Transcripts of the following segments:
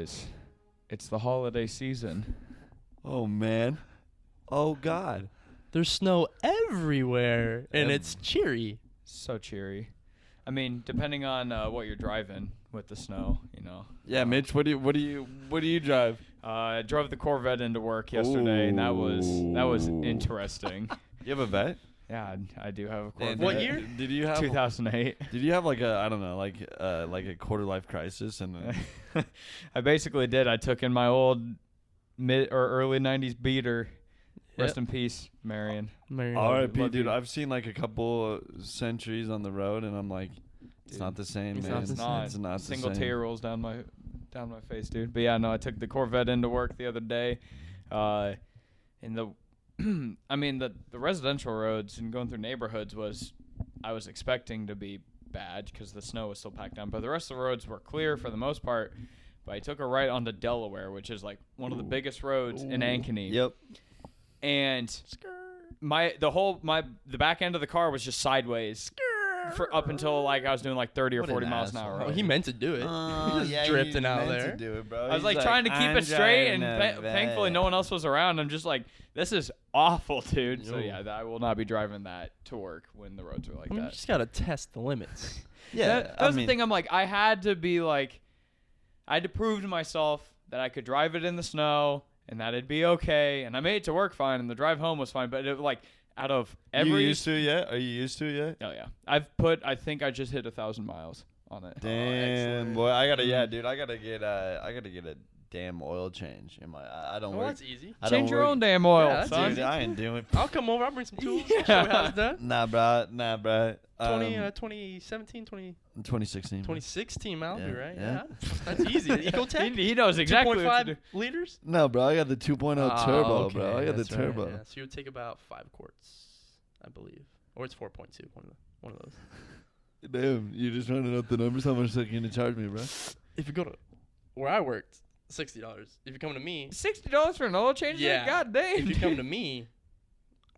Boys, it's the holiday season. Oh, man. Oh, God. There's snow everywhere, and it's cheery. So cheery. I mean, depending on what you're driving with the snow, you know. Yeah, Mitch, what do you drive? I drove the Corvette into work yesterday, and that was interesting. You have a vet? Yeah, I do have a Corvette. What year? Did you have 2008. Did you have like a quarter life crisis and I basically did. I took in my old mid or early 90s beater. Rest in peace, Marion. R.I.P. dude. I've seen like a couple centuries on the road, and I'm like, it's not the same, it's man. not the same. It's not Single the same. tear rolls down my face, dude. But yeah, no, I took the Corvette into work the other day. And the I mean the residential roads and going through neighborhoods I was expecting to be bad because the snow was still packed down, but the rest of the roads were clear for the most part. But I took a right onto Delaware, which is like one of the biggest roads in Ankeny. Yep. And the back end of the car was just sideways for up until like I was doing like 30 or 40 miles an hour. Oh, he meant to do it. He just drifting out there. To do it, bro. I was like trying to keep it straight, and thankfully no one else was around. I'm just like, this is awful, dude. So yeah, I will not be driving that to work when the roads are like You that. just gotta test the limits. Yeah, that was the thing. I'm like, I had to prove to myself that I could drive it in the snow and that it'd be okay. And I made it to work fine, and the drive home was fine. But it like out of every. You used to it yet? Are you used to it yet? Oh yeah, I think I just hit 1,000 miles on it. Damn, boy, I gotta get a damn oil change in my. I don't work. That's easy. Change your own damn oil, Yeah, that's son. Dude, I ain't doing. I'll come over. I'll bring some tools. Show you how it's done. Nah, bro. 2017, 2016. 2016, I'll be right. Yeah. That's easy. Ecotech. He knows exactly what to 2.5 do. liters. No, bro, I got the 2.0 turbo, Okay, bro. I got the that's right, turbo. yeah. So you would take about 5 quarts, I believe, or it's 4.2. One of those. Damn, you're just running up the numbers. How much are you gonna charge me, bro? If you go to where I worked, $60. If you come to me, $60 for an oil change? Yeah. God damn. if you come to me,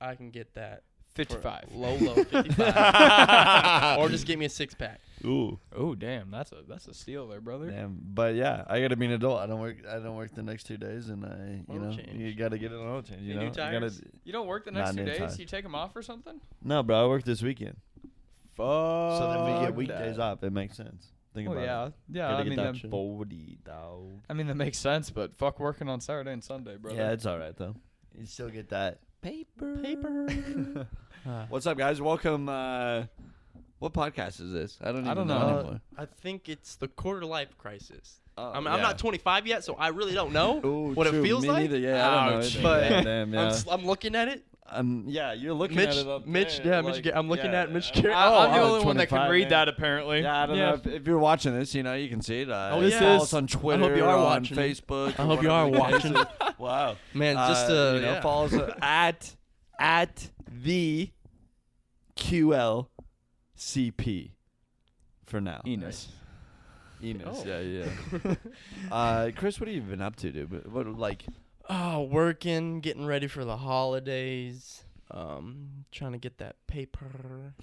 I can get that. 55. Low 55. Or just get me a 6-pack. Ooh, Oh damn, that's a steal there, brother. damn. But yeah, I gotta be an adult. I don't work the next 2 days, and Oil change. you gotta get an oil change. You And know, new tires? You don't work the next Not 2 in days? time. You take them off or something? No, bro, I work this weekend, Fuck. so then we get weekdays off. It makes sense. Think Well, about it. yeah. Gotta I get mean, that that, 40, dog. that makes sense. But fuck working on Saturday and Sunday, brother. Yeah, it's all right though. You still get that paper. Ah. What's up, guys? Welcome. What podcast is this? I don't don't know know. anymore. I think it's the quarter life crisis. Oh, I'm yeah. not 25 yet, so I really don't know Ooh, what true. it feels Me like. neither. Yeah, I don't know Ouch. either. But Yeah, damn, yeah. I'm looking at it. Yeah, you're looking Mitch, at it up Mitch, there, yeah, like, Mitch. I'm looking yeah, at Mitch. I'm the only one that can 25, read man. that, apparently. Yeah, I don't know if you're watching this. You know, you can see it. Oh, You yeah. follow us on Twitter, I hope you are on watching. Facebook. I or hope you are whatever the case watching. is. Wow, Man, just yeah. Follow us at the QLCP for now. Enos. Enos, Oh. yeah. Chris, what have you been up to, dude? What like? working, getting ready for the holidays. Trying to get that paper.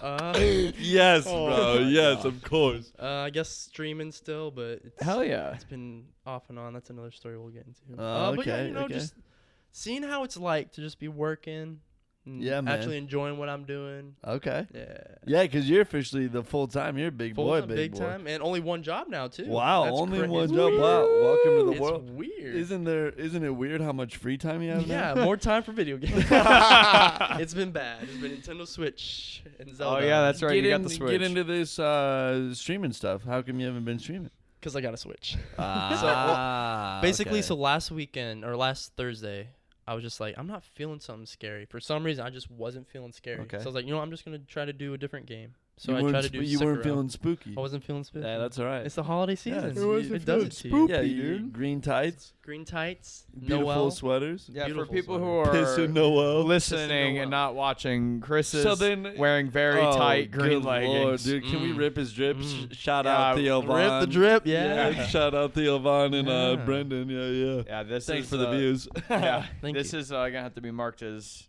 Yes, Oh bro. my Yes, gosh. of course. I guess streaming still, but Hell yeah. it's been off and on. That's another story we'll get into. Oh, But yeah, okay, you know, okay. just seeing how it's like to just be working. And Yeah, man. actually enjoying what I'm doing. Okay. Yeah. Yeah, because you're officially the full time. You're a big boy, Full-time, big boy. time, and only one job now too. Wow, That's only one it's job. weird. Wow, welcome to the It's world. weird. Isn't it weird how much free time you have Yeah, now? more time for video games. It's been bad. It's been Nintendo Switch and Zelda. Oh yeah, that's right. Get, You got in- the Switch. get into this streaming stuff. How come you haven't been streaming? Because I got a Switch. Basically, So last weekend or last Thursday, I was just like, I'm not feeling something scary. For some reason, I just wasn't feeling scary. Okay. So I was like, I'm just gonna try to do a different game. So you I weren't tried to do. you weren't Sekiro. feeling spooky. I wasn't feeling spooky. Yeah, that's all right. It's the holiday Yeah, season. it wasn't It does it to you. Yeah, you green tights, Green tights, beautiful Noel. sweaters. Yeah, for Beautiful people sweater. who Piss are and Noel. listening Noel. and not watching, Chris is So then- wearing very Oh, tight green good leggings. Lord, dude, can we Mm. rip his drip? Mm. Shout Yeah, out Theo Rip Vaughn. the drip, yeah. Shout out Theo Vaughn and Yeah. Brendan. Yeah. Yeah, this Thanks is for the views. Yeah, Thank this you. is gonna have to be marked as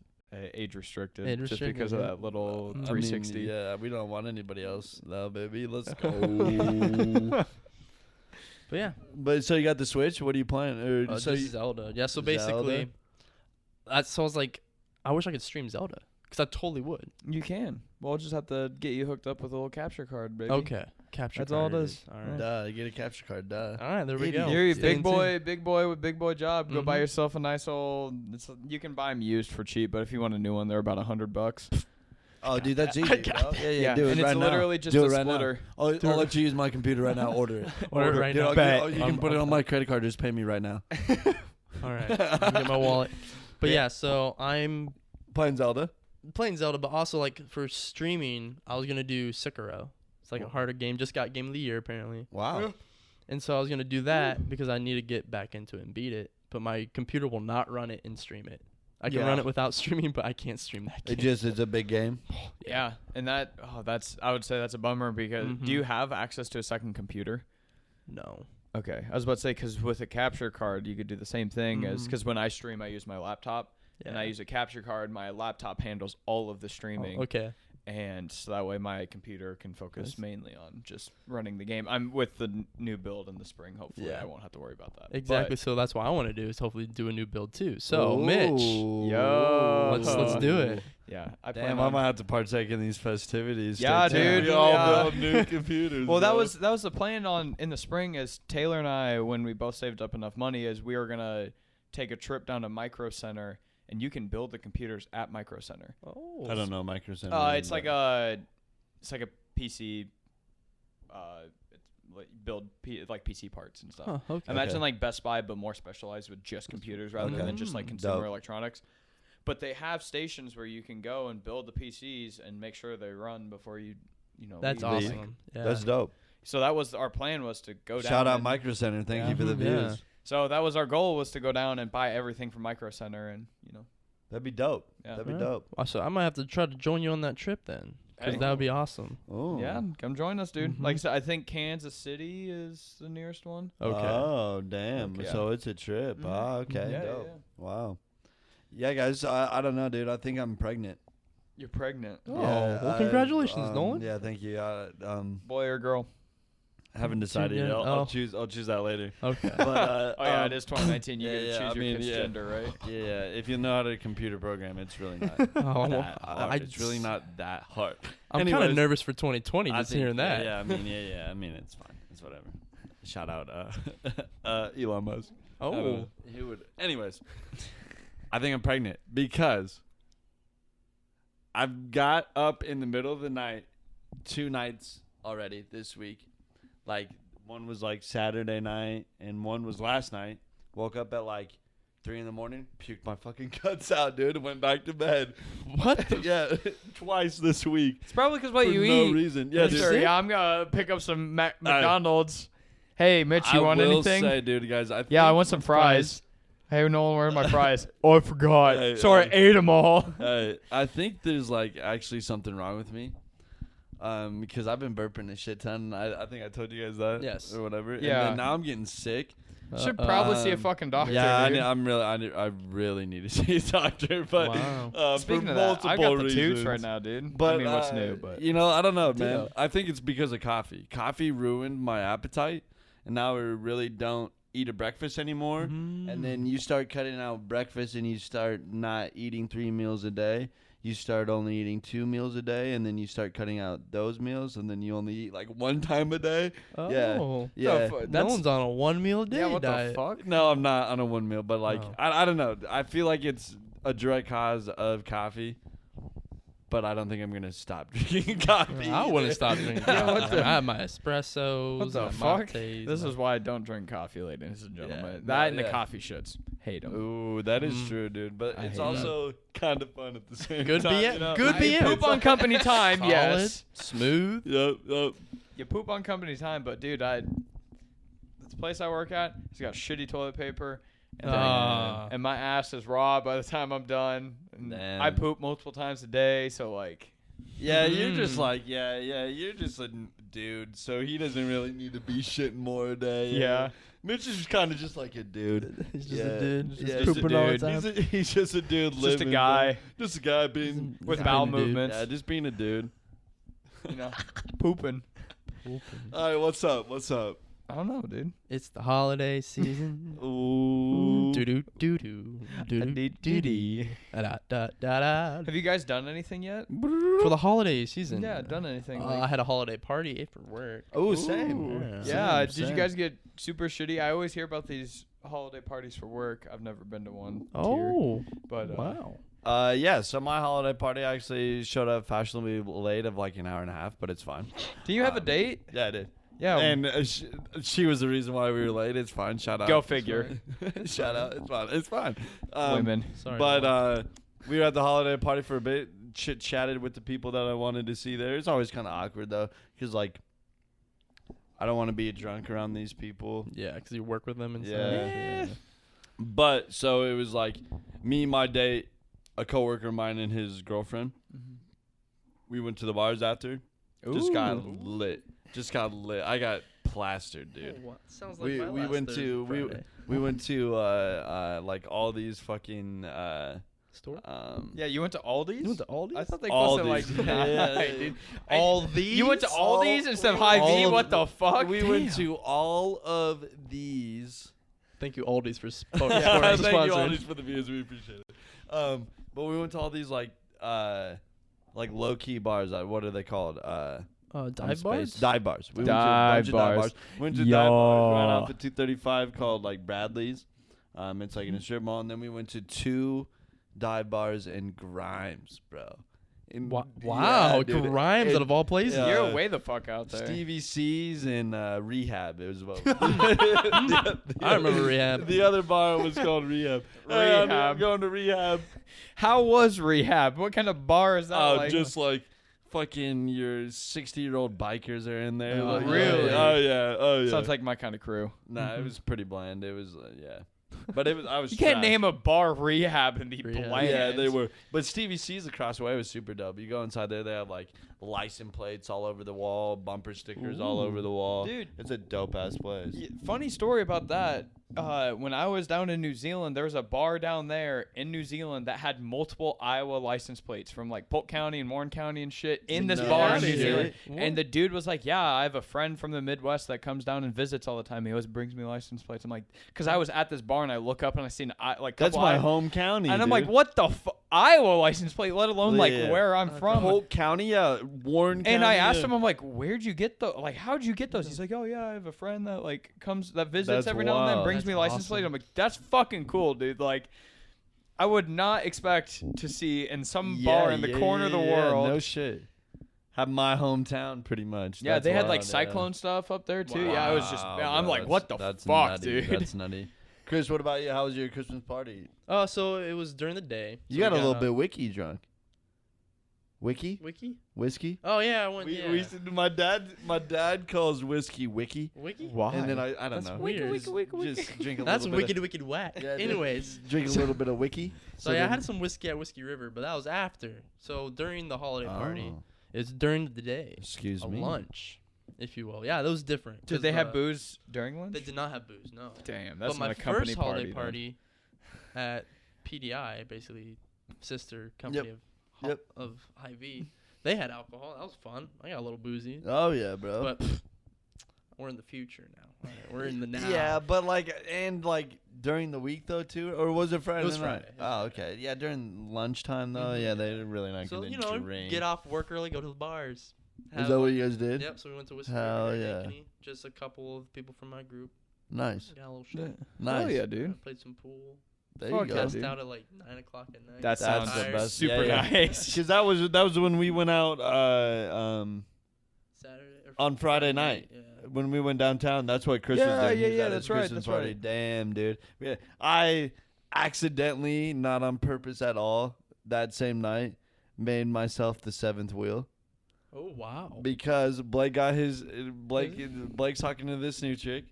age restricted, Age just restricted, because of yeah. that little I mean, 360. Yeah, we don't want anybody else now, baby. Let's go. But yeah, But so you got the Switch. What are you playing? Or so just you, Zelda. Yeah, so basically, so I was like, I wish I could stream Zelda because I totally would. You can. We'll just have to get you hooked up with a little capture card, baby. Okay, capture. That's all card it is. All right. duh, get a capture card. Duh. All right, there we Idiot. go. You're a Stay big boy with big boy job. Go buy Mhm. yourself a nice old. You can buy them used for cheap, but if you want a new one, they're about $100. Oh, dude, that's easy. I got bro. Yeah, do it and right it's now. literally just Do a it right now. splitter. I'll let you use my computer right now. Order it. Order it right Dude, now. I'll Bet. you can put it on my credit card. Just pay me right now. All right, let me get my wallet. But yeah, so I'm Playing Zelda. playing Zelda, but also like for streaming, I was gonna do Sekiro. It's like a harder game. Just got Game of the Year apparently, Wow. and so I was gonna do that because I need to get back into it and beat it. But my computer will not run it and stream it. I can Yeah. run it without streaming, but I can't stream that game. It just is a big game. Yeah, and I would say that's a bummer because Mhm. do you have access to a second computer? No. Okay, I was about to say because with a capture card, you could do the same thing as Mhm. because when I stream, I use my laptop and I use a capture card. My laptop handles all of the streaming. Okay. And so that way my computer can focus Nice. mainly on just running the game. I'm with the new build in the spring. Hopefully, Yeah. I won't have to worry about that. Exactly. But- So that's what I want to do is hopefully do a new build too. So Mitch, Yo. let's do it. Yeah, I Damn, plan I on- might have to partake in these festivities. Yeah, Stay tuned. dude, We all yeah. build new computers. Well, that bro. was the plan on in the spring. Is Taylor and I, when we both saved up enough money, is we were gonna take a trip down to Micro Center, and you can build the computers at Micro Center. Oh. I don't know Micro Center. It's like a PC. It's like build like PC parts and stuff. Huh, okay. Imagine like Best Buy, but more specialized with just computers rather Okay. than just like consumer Dope. electronics. But they have stations where you can go and build the PCs and make sure they run before you That's leave. awesome. Yeah. That's dope. So that was our plan was to go down. Shout out and- Micro Center. Thank Yeah. you for the Yeah. views. So that was our goal was to go down and buy everything from Micro Center and That'd be dope. Yeah. That'd be Yeah. dope. So I might have to try to join you on that trip then, because Hey. that would be awesome. Oh. yeah, come join us, dude. Mhm. Like I said, I think Kansas City is the nearest one. Okay. Oh, damn. Okay. So it's a trip. Mhm. Ah, okay. Yeah, dope. yeah. Wow. Yeah, guys. I don't know, dude. I think I'm pregnant. You're pregnant. Oh, well, congratulations, Nolan. Yeah, thank you. Boy or girl? Haven't decided yet. Yeah, I'll oh. choose. I'll choose that later. Okay. But Oh yeah, it is 2019. You yeah, get to yeah, choose I your mean, kid's yeah. gender, right? Yeah, if you know how to computer program, it's really not Oh, that hard. I It's really not that hard. I'm kind of Anyways, nervous for 2020 I just think- hearing that. Yeah, I mean, I mean, it's fine. It's whatever. Shout out, Elon Musk. I don't Oh. know. He would. Anyways, I think I'm pregnant because I've got up in the middle of the night 2 nights already this week. Like one was like Saturday night and one was last night. Woke up at like 3 in the morning, puked my fucking guts out, dude, and went back to bed. What? The Yeah, twice this week. It's probably because what for you no eat. reason. Yeah, Mister, dude. yeah, I'm gonna pick up some McDonald's. Hey, Mitch, you want I will anything? say, dude, guys, I Yeah, I think want some fries. Hey, Nolan, where are my fries? Oh, I forgot. Hey, Sorry, I ate them all. I think there's like actually something wrong with me. Because I've been burping a shit ton. I think I told you guys that. Yes. Or whatever. Yeah. And then now I'm getting sick. Should probably see a Um, fucking doctor. Yeah, dude. I really need to see a doctor. But Wow. Speaking for of that, multiple I got the reasons. toots right now, dude. But I mean, what's new? But you know, I don't know, man. Ditto. I think it's because of coffee. Coffee ruined my appetite, and now I really don't eat a breakfast anymore. And then you start cutting out breakfast, and you start not eating 3 meals a day. You start only eating 2 meals a day, and then you start cutting out those meals, and then you only eat like 1 time a day. Oh. Yeah. No one's on a 1 meal a day yeah, what diet. the fuck? No, I'm not on a 1 meal, but like Oh. I don't know. I feel like it's a direct cause of coffee, but I don't think I'm gonna stop drinking coffee. I wouldn't stop drinking Yeah, coffee. what the- I have my espressos. What the my fuck? lattes, This my- is why I don't drink coffee, ladies and gentlemen. Yeah, that no, and the yeah. coffee shits. Hate them. Ooh, that is Mm. true, dude. But I it's hate also kind of fun at the same Good time. BS. you know? Good I BS. poop on company time, Solid, yes. smooth. Yep. You poop on company time, but dude, this place I work at, it's got shitty toilet paper, and, Ah. and my ass is raw by the time I'm done. And Damn. I poop multiple times a day, so like, Yeah, you're just Mm. like, you're just a dude, so he doesn't really need to be shitting more a day. yeah. Mitch is kind of just like a dude. He's just Yeah. a dude. Just Yeah, he's a pooping all the dude. time. He's just a dude Just living. a guy bro. Just a guy being with Yeah, bowel dude. movements, Yeah, just being a dude. you know, pooping. All right, what's up? What's up? I don't know, dude. It's the holiday season. Ooh. Do do do do do do do. Da da da. Have you guys done anything yet? For the holiday season. Yeah, done anything? I had a holiday party for work. Oh, same. Yeah. Yeah. Same, Did you same. guys get super shitty? I always hear about these holiday parties for work. I've never been to one. Here, Oh, but wow. Yeah, so my holiday party actually showed up fashionably late of like an hour and a half, but it's fine. Do you have a date? Yeah, I did. Yeah. And she was the reason why we were late. It's fine. Shout out. Go figure. Shout out. It's fine. It's fine. Women. Sorry. But we were at the holiday party for a bit. Chit-chatted with the people that I wanted to see there. It's always kind of awkward, though, because, like, I don't want to be a drunk around these people. Yeah, because you work with them and stuff. Yeah. But, so it was, like, me, my date, a coworker of mine, and his girlfriend. Mm-hmm. We went to the bars after. Just got lit. I got plastered, dude. Oh, sounds We went to we went to like all these fucking store. Yeah, you went to Aldi's? You went to Aldi's? I thought they closed at like Aldi's. 9, Yeah. dude. All these? You went to Aldi's instead of Hy-Vee? all What of the fuck? We went to all of these. Thank you, Aldi's, for Yeah, sponsoring. thank you Aldi's for the views. We appreciate it. But we went to all these like low key bars. What are they called? Dive bars? Dive bars. We Dive went to a bunch of dive bars. bars. Went to dive bars right Yo. off of 235 called like Bradley's. It's like in a strip mall, and then we went to 2 dive bars in Grimes, bro. Wow, Yeah, dude. Grimes out of all places. Yeah. You're way the fuck out there. Stevie C's and Rehab. It was what. I remember Rehab. The other bar was called Rehab. Rehab. I'm going to Rehab. How was Rehab? What kind of bar is that? Like? Just like fucking your 60-year-old bikers are in there. Oh, Like, really? Oh yeah. Oh yeah. Sounds like my kind of crew. Nah, it was pretty bland. It was yeah. But it was. I was. You can't trash. name a bar Rehab and be Rehab. bland. Yeah, they were. But Stevie C's across the way was super dope. You go inside there, they have like license plates all over the wall, bumper stickers all over the wall. Dude. It's a dope ass place. Funny story about that. When I was down in New Zealand, there was a bar down there in New Zealand that had multiple Iowa license plates from like Polk County and Warren County and shit in this No bar in New shit. Zealand. What? And the dude was like, "Yeah, I have a friend from the Midwest that comes down and visits all the time. He always brings me license plates." I'm like, because I was at this bar and I look up and I see like That's couple my Iowa- home county. and I'm dude. like, "What the Iowa license plate? Let alone like Yeah. where I'm from." Polk County, yeah, Warren County. And I asked yeah. him, I'm like, "Where'd you get those? Like, how'd you get those?" He's like, "Oh yeah, I have a friend that like comes that visits That's every now and then, wild. brings me That's license awesome. plate." I'm like, "That's fucking cool, dude." Like, I would not expect to see in some bar in the corner of the world. No shit. Have my hometown pretty much. Yeah, That's they had like wild, cyclone stuff up there too. Wow. Yeah, I was just, Wow, I'm bro, like, what the that's fuck, nutty. dude? That's nutty. Chris, what about you? How was your Christmas party? Oh, so it was during the day. You got a little bit wiki drunk. Wiki? Wiki? Whiskey? Oh yeah, I went. Yeah. My dad calls whiskey wiki. Wiki? Why? And then I don't That's know. weird. Just drink a That's little bit. wicked, wicked whack. Yeah, dude. Anyways, Drink a little bit of wiki. so yeah, I had some whiskey at Whiskey River, but that was after. So during the holiday party, Oh, it's during the day, excuse a me. lunch, if you will. Yeah, that was different. Did 'cause they have the- booze during lunch? They did not have booze. No. Damn, that's But not my a company first holiday party. party at PDI, basically sister company Yep. of Hy-Vee, they had alcohol. That was fun. I got a little boozy, Oh yeah, bro. but we're in the future now. All right, we're in the now. Yeah, but like during the week though too, or was it Friday? It was night? Friday. It was Oh, Friday. okay. Yeah, during lunchtime though. Mhm. Yeah, they're really not So gonna drink. get off work early, go to the bars. Is that what you guys did? Yep. So we went to Whiskey Hell River, yeah. Ankeny, just a couple of people from my group. Nice. Got a little Yeah. shit. Nice. Hell yeah, dude. Played some pool. There Fuck you yeah, go. Passed dude. out at like 9:00 at night. That sounds the Tired. best. super Yeah, yeah. nice. Because that was when we went out Saturday or on Friday night. Yeah. When we went downtown. That's what Chris was Yeah, doing. He yeah, was yeah, at his that's right, Christmas that's party. right. Damn, dude. Yeah, I accidentally, not on purpose at all, that same night made myself the 7th wheel. Oh wow. Because Blake's talking to this new chick.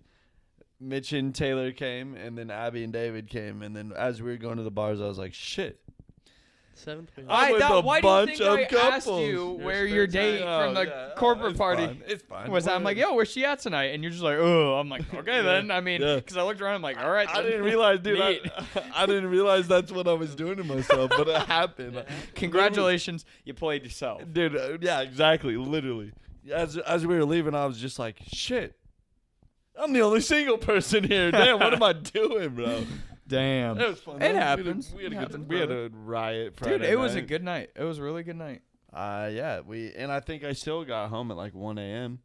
Mitch and Taylor came, and then Abby and David came, and then as we were going to the bars, I was like, "Shit!" 7th wheel. I'm with a Why do you bunch think of I asked couples. you Your where your spare date time. from the corporate it's party fine. It's fine. was? I'm like, "Yo, where's she at tonight?" And you're just like, "Oh," I'm like, "Okay then." I mean, Yeah. because I looked around, I'm like, "All right." I then. didn't realize, dude. Neat. I didn't realize that's what I was doing to myself, but it happened. Yeah. Congratulations, you played yourself. Dude. Yeah, exactly. Literally, as we were leaving, I was just like, "Shit." I'm the only single person here. Damn, what am I doing, bro? Damn. It was fun. It though. happens. We had a It good. happens, We had brother. a riot Friday Dude, it was a night. good night. It was a really good night. Yeah. And I think I still got home at like 1 a.m.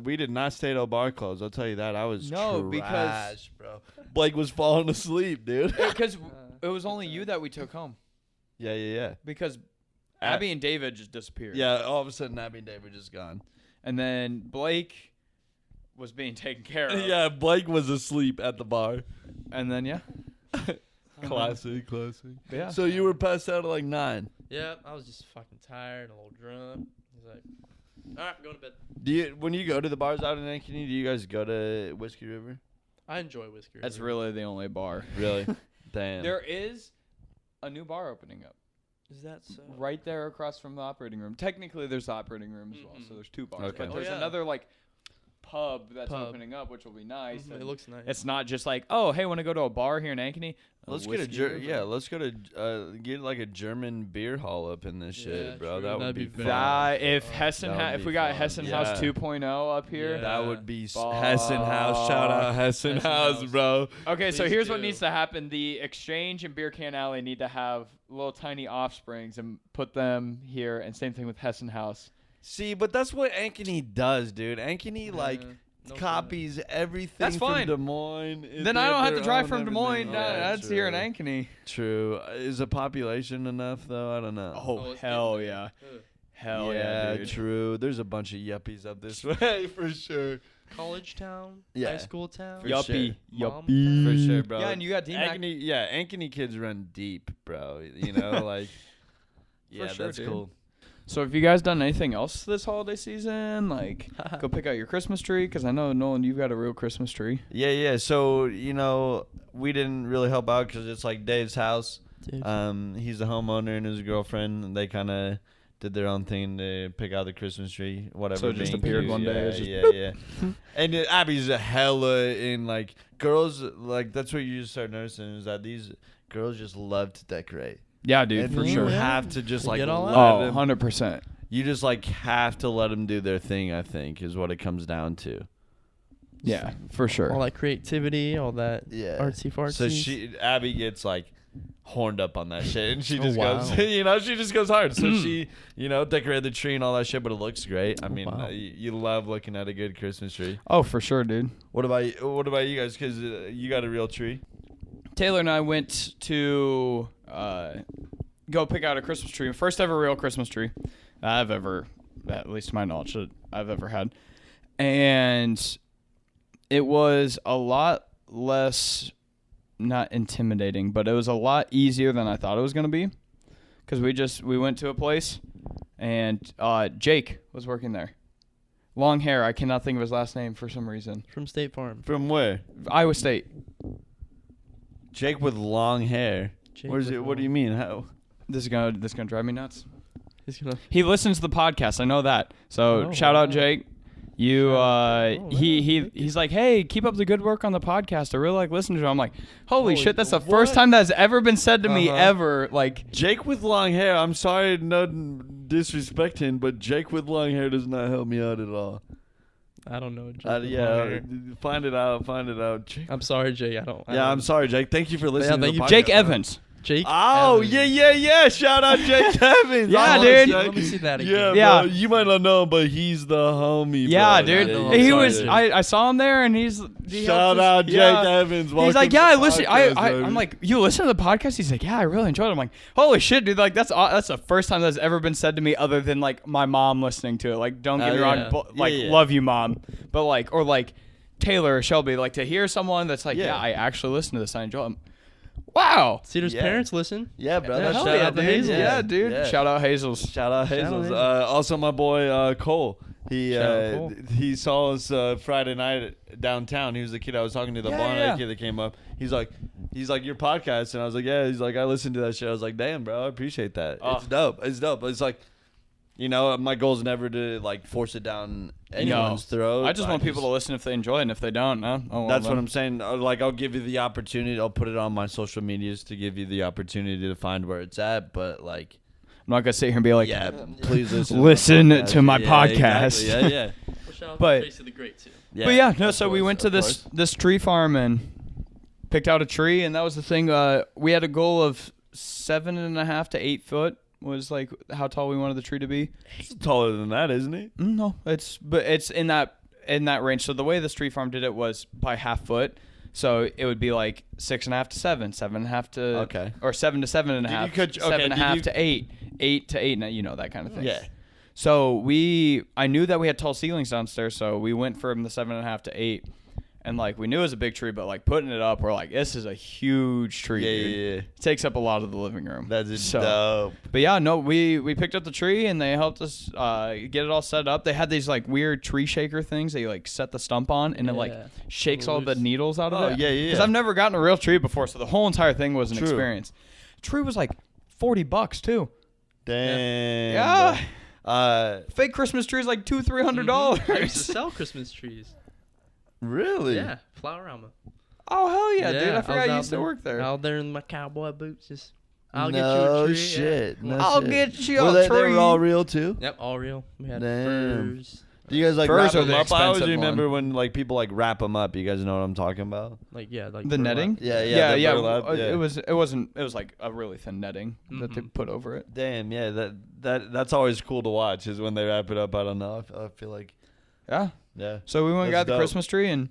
We did not stay till bar close. I'll tell you that. I was No, trash, because- bro. Blake was falling asleep, dude. Because it was only you that we took home. Yeah. Because Abby and David just disappeared. Yeah, all of a sudden Abby and Dave were just gone. And then Blake was being taken care of. Yeah, Blake was asleep at the bar. And then, yeah. Classic. Yeah. So you were passed out at like 9. Yeah, I was just fucking tired, a little drunk. I was like, all right, go to bed. When you go to the bars out in Ankeny, do you guys go to Whiskey River? I enjoy whiskey. That's River. really the only bar. Really? Damn. There is a new bar opening up Is that so? right there across from the operating room. Technically, there's the operating room as well, so there's 2 bars. Okay. But Oh, there's yeah. another, like, pub that's Pub. opening up, which will be nice. Mhm, and it looks nice. It's not just like, oh, hey, want to go to a bar here in Ankeny? Let's get a Whiskey River? let's go to get like a German beer hall up in this Yeah, shit, bro. true. That would That'd be be fun. very- That if That Hessen would if be we got fun. Hessen Yeah. House 2.0 up here. Yeah. That would be Fuck. Hessen House. Shout out Hessen Hessen House, House. bro. Okay, so Please here's what do. needs to happen. The Exchange and Beer Can Alley need to have little tiny offsprings and put them here, and same thing with Hessen House. See, but that's what Ankeny does, dude. Ankeny like No copies everything That's fine. from Des Moines. Then I don't have to drive from Des Moines. Yeah, That's here in true. Ankeny. True. Is the population enough though? I don't know. Oh, it's hell getting yeah. there. Hell yeah, dude. True. There's a bunch of yuppies up this way for sure. College town, Yeah. high school town. For Yuppie. sure. Yuppie. For sure, bro. Yeah, and you got D-Mac. Ankeny kids run deep, bro. You know, like yeah, sure, that's dude. cool. So have you guys done anything else this holiday season? Like, go pick out your Christmas tree? Because I know, Nolan, you've got a real Christmas tree. Yeah. So, we didn't really help out because it's like Dave's house. Dude. He's a homeowner and his girlfriend, and they kind of did their own thing to pick out the Christmas tree, whatever. So it just being appeared cute. one day, Yeah, it was just yeah. And Abby's a hella in, like, girls, like, that's what you just start noticing is that these girls just love to decorate. Yeah, dude, And for you sure. have to just, They like, get all let out. Oh, them 100%. You just like have to let them do their thing, I think, is what it comes down to. Yeah, for sure. all that creativity, all that Yeah. artsy fartsy. So Abby gets like horned up on that shit, and she Oh, just wow. goes, she just goes hard. So she, decorated the tree and all that shit, but it looks great. I mean, wow. you love looking at a good Christmas tree. Oh, for sure, dude. What about you guys? Because you got a real tree. Taylor and I went to go pick out a Christmas tree. First ever real Christmas tree I've ever, at least to my knowledge, that I've ever had. And it was a lot less, not intimidating, but it was a lot easier than I thought it was going to be. Because we went to a place, and Jake was working there. Long hair. I cannot think of his last name for some reason. from State Farm. From where? Iowa State. Jake with long hair. Jake Where's with it? What do you long- mean? How? This is gonna drive me nuts. He's gonna. He listens to the podcast. I know that. So Oh, shout out wow. Jake. You Oh, he's like, hey, keep up the good work on the podcast. I really like listening to it. I'm like, holy shit, that's the what? first time that's ever been said to me Uh-huh. ever. Like, Jake with long hair. I'm sorry, no disrespect him, but Jake with long hair does not help me out at all. I don't know. Jake with long Yeah, hair. find it out. Jake. I'm sorry, Jake. I don't. I'm sorry, Jake. Thank you for listening. thank to the you. Jake podcast. Evans. Jake. Oh Evans. yeah. Shout out Jake Evans. Yeah, Oh, dude. Jake. Let me see that Yeah, again. Yeah. bro. You might not know him, but he's the homie. Yeah, bro. dude. no, he I'm was. sorry. I saw him there, and he Shout helped us- out Jake yeah. Evans. He's Welcome like, to yeah, I the listen. podcast, I'm baby. like, you listen to the podcast? He's like, yeah, I really enjoyed it. I'm like, holy shit, dude! Like, that's the first time that's ever been said to me, other than like my mom listening to it. Like, don't get me wrong, yeah. like, Yeah. love you, mom, but like, or like Taylor or Shelby, like to hear someone that's like, Yeah. yeah, I actually listen to this. I enjoy it. Wow. Cedar's Yeah. parents listen. Yeah, bro. Yeah, Shout hell yeah, out to dude. Hazel. Yeah, dude. Yeah. Shout out Hazels. Shout out Shout out Hazels. Hazels. Also, my boy Cole. He Shout out Cole. he saw us Friday night downtown. He was the kid I was talking to, the blonde yeah. kid that came up. He's like your podcast, and I was like, yeah. He's like, I listened to that shit. I was like, damn, bro, I appreciate that. Oh. It's dope. It's dope. It's like, my goal is never to like force it down anyone's throat. I just want people to listen if they enjoy it, and if they don't, no. Oh, well, That's what then. I'm saying. Like, I'll give you the opportunity. I'll put it on my social medias to give you the opportunity to find where it's at. But like, I'm not gonna sit here and be like, yeah, please listen. Listen my to my podcast. Exactly. Yeah. Well, shout out But- to Tracy the Great too. Yeah. But yeah, no. of So we course, went to of this tree farm and picked out a tree, and that was the thing. We had a goal of 7.5 to 8 foot was like how tall we wanted the tree to be. It's taller than that, isn't it? No, it's in that range. So the way this tree farm did it was by half foot. So it would be like 6.5 to 7, 7.5 to Okay. or 7 to 7.5, Did you cut- okay, 7.5 did you- to 8, 8 to 8, you know, that kind of thing. Yeah. So I knew that we had tall ceilings downstairs, so we went from the 7.5 to 8, and like we knew it was a big tree, but like putting it up, we're like, this is a huge tree. Yeah, dude. yeah. It takes up a lot of the living room. That's dope. But yeah, no, we picked up the tree and they helped us get it all set up. They had these like weird tree shaker things that you like set the stump on and it like Yeah. shakes all the needles out of Oh, it. yeah, yeah, Because yeah. I've never gotten a real tree before, so the whole entire thing was an True. experience. Tree was like $40 too. Damn. Yeah. Fake Christmas tree is like $200-$300. I used to sell Christmas trees. Really? Yeah, Flowerama. Oh hell yeah, dude! I was forgot you out used to there- work there. Out there in my cowboy boots, just I'll no get you a tree. shit. Yeah. No I'll shit. get you Were a they tree. were all real too? Yep, all real. We had Damn. furs. Do you guys like Furs wrap are them the up? I always expensive remember one. when like people like wrap them up. You guys know what I'm talking about? Like the burlap. netting. Yeah, yeah, the burlap, yeah. It was like a really thin netting that they Mhm. put over it. Damn, yeah, that's always cool to watch. Is when they wrap it up. I don't know. I feel like Yeah. yeah. So we went and That's got the dope. Christmas tree, and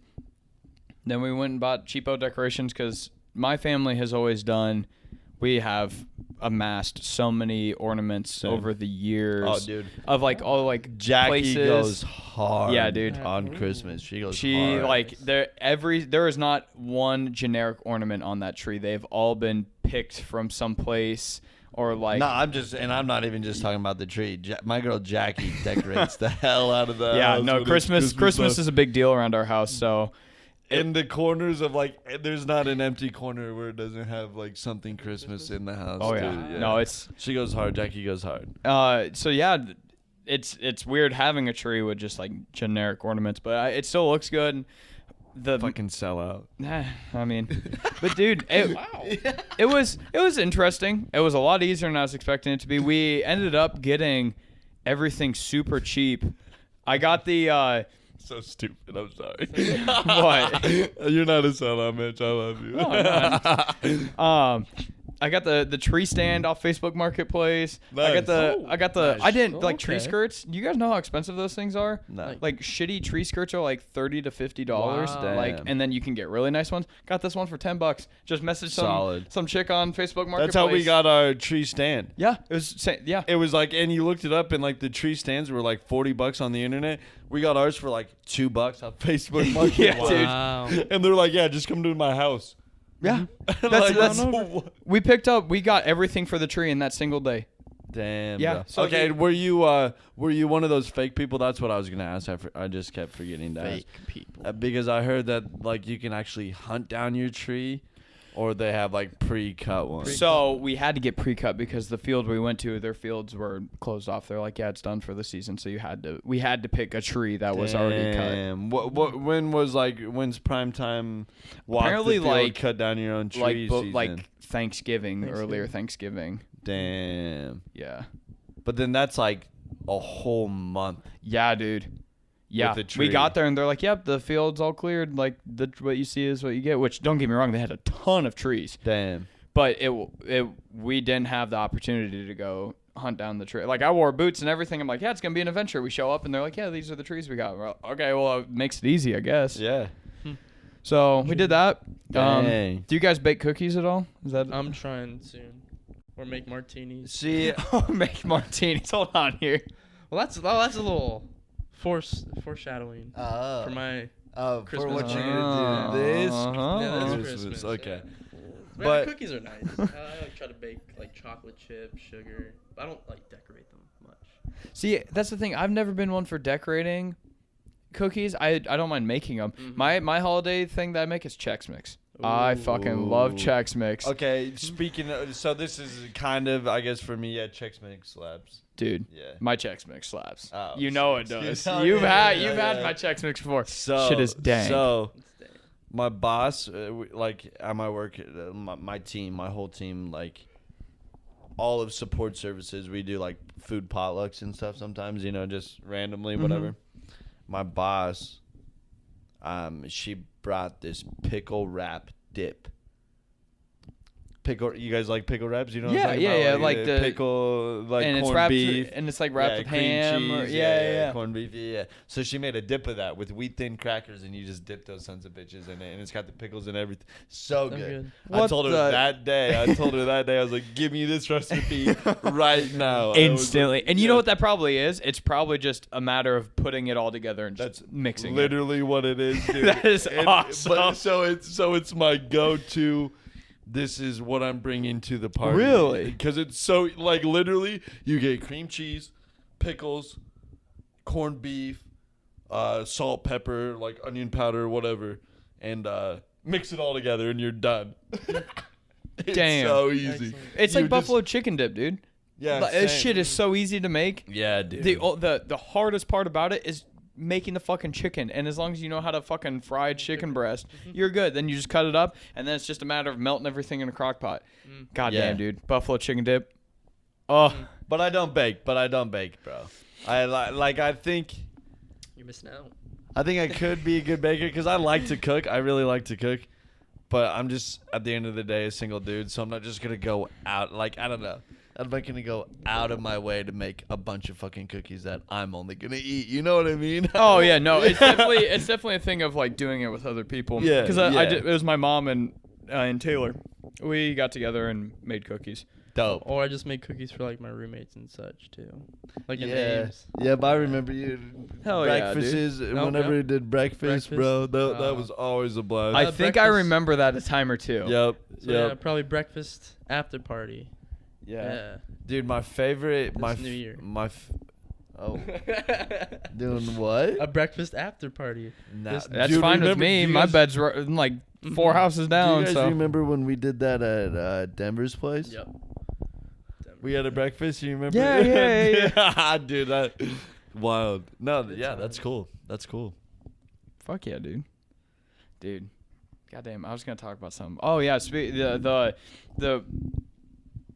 then we went and bought cheapo decorations because my family has always done. We have amassed so many ornaments Same. over the years. Oh, dude, Of like all like Jackie places. goes hard. Yeah, dude. On Christmas, she goes. She hard. like there is not one generic ornament on that tree. They've all been picked from some place or like. No, I'm not even just talking about the tree. My girl Jackie decorates the hell out of the Yeah, house no, with Christmas stuff. is a big deal around our house. So in the corners of like, there's not an empty corner where it doesn't have like something Christmas in the house. oh yeah. dude, No, it's she goes hard. Jackie goes hard. so yeah, it's weird having a tree with just like generic ornaments, but it still looks good. The Fucking sell out. I mean, but dude, it was interesting. It was a lot easier than I was expecting it to be. We ended up getting everything super cheap. I got the So stupid. I'm sorry. what? You're not a sellout, Mitch. I love you. Oh, no. I got the tree stand off Facebook Marketplace. I got the Nice. I didn't like tree Okay. skirts. Do you guys know how expensive those things are? No. Like shitty tree skirts are like $30 to $50. Wow. Like, Damn. and then you can get really nice ones. Got this one for $10. Just messaged Solid. some chick on Facebook Marketplace. That's how we got our tree stand. Yeah, it was yeah. It was like, and you looked it up, and like the tree stands were like $40 on the internet. We got ours for like $2 on Facebook Market. Yeah, dude. Wow. And they're like, yeah, just come to my house. Yeah, Like, that's we we got everything for the tree in that single day. damn. Yeah, bro. so okay. the- Were you one of those fake people? That's what I was gonna ask. I just kept forgetting to Fake people. ask. Because I heard that like you can actually hunt down your tree, or they have like pre-cut ones. So we had to get pre-cut because the field we went to, their fields were closed off. They're like, yeah, it's done for the season. So we had to pick a tree that was already cut. Damn. When's prime time? Walk Apparently, the field, like- cut down your own tree season. Like Thanksgiving, earlier Thanksgiving. Damn. Yeah. But then that's like a whole month. Yeah, dude. Yeah, With the we tree. got there and they're like, "Yep, the field's all cleared. Like what you see is what you get." Which don't get me wrong, they had a ton of trees, Damn. but we didn't have the opportunity to go hunt down the tree. Like I wore boots and everything. I'm like, "Yeah, it's gonna be an adventure." We show up and they're like, "Yeah, these are the trees we got." We're like, okay, well, it makes it easy, I guess. Yeah. So we did that. Dang. Do you guys bake cookies at all? Is that I'm trying soon, or make martinis. See, make martinis? Hold on here. Well, that's a little foreshadowing for my. for Christmas what you're party. gonna do this Uh-huh. Yeah, that's Christmas. Christmas. Okay. Yeah. But- But cookies are nice. I like try to bake like chocolate chip, sugar. But I don't like decorate them much. See, that's the thing. I've never been one for decorating cookies. I don't mind making them. Mhm. My holiday thing that I make is Chex Mix. I fucking love Ooh. Chex Mix. Okay, speaking of, so this is kind of, I guess for me, yeah, Chex Mix slabs. Dude, Yeah. my Chex Mix slaps. Oh, You know it so- does. Oh, You've yeah, had yeah, you've yeah. had my Chex Mix before. So Shit is dang. So It's dang. my boss, like at my work, my team, my whole team, like all of support services, we do like food potlucks and stuff sometimes, just randomly, whatever. My boss she brought this pickle wrap dip. Pickle, you guys like pickle wraps? You know what I'm talking about? like the pickle, like and corned it's wrapped beef. and it's like wrapped with cream ham. Or, cheese, yeah. corned beef, yeah. So she made a dip of that with wheat thin crackers, and you just dip those sons of bitches in it, and it's got the pickles and everything. So good. I told her that day. I was like, give me this recipe right now. Instantly. And you know what that probably is? It's probably just a matter of putting it all together and That's just mixing literally what it is, dude. That is awesome. But so it's my go-to. This is what I'm bringing to the party. Really? Because it's so, like, literally, you get cream cheese, pickles, corned beef, salt, pepper, like onion powder, whatever, and mix it all together, and you're done. It's Damn. so easy. Excellent. It's like buffalo chicken dip, dude. Yeah, This same. shit is so easy to make. Yeah, dude. The hardest part about it is making the fucking chicken, and as long as you know how to fucking fry chicken breast, you're good. Then you just cut it up, and then it's just a matter of melting everything in a crock pot. God damn, dude. Buffalo chicken dip. Oh. But I don't bake, bro. I think You're missing out. I could be a good baker because I like to cook. I really like to cook. But I'm just, at the end of the day, a single dude, so I'm not just going to go out. Like, I don't know. I'm not going to go out of my way to make a bunch of fucking cookies that I'm only going to eat. You know what I mean? Oh, yeah, no. It's definitely a thing of, like, doing it with other people. Yeah, Because yeah. it was my mom and Taylor. We got together and made cookies. Dope. Or I just make cookies for like my roommates and such too. Like in Yeah. Ames. Yeah, but I remember you. Hell yeah, dude. breakfasts, Nope, whenever yep. you did breakfast, bro, that was always a blast. I think I breakfast. remember that a time or two. Yep. So yeah, probably breakfast after party. Yeah. Dude, my favorite, This New Year. oh, doing what? A breakfast after party. Nah, That's dude, fine with remember- me. do you My guys- bed's like 4 houses Do down. you guys So remember when we did that at Denver's place? Yep. We had a breakfast. You remember? Yeah. Dude, that wild. No, yeah, that's cool. That's cool. fuck yeah, dude. Goddamn, I was gonna talk about something. Oh yeah, the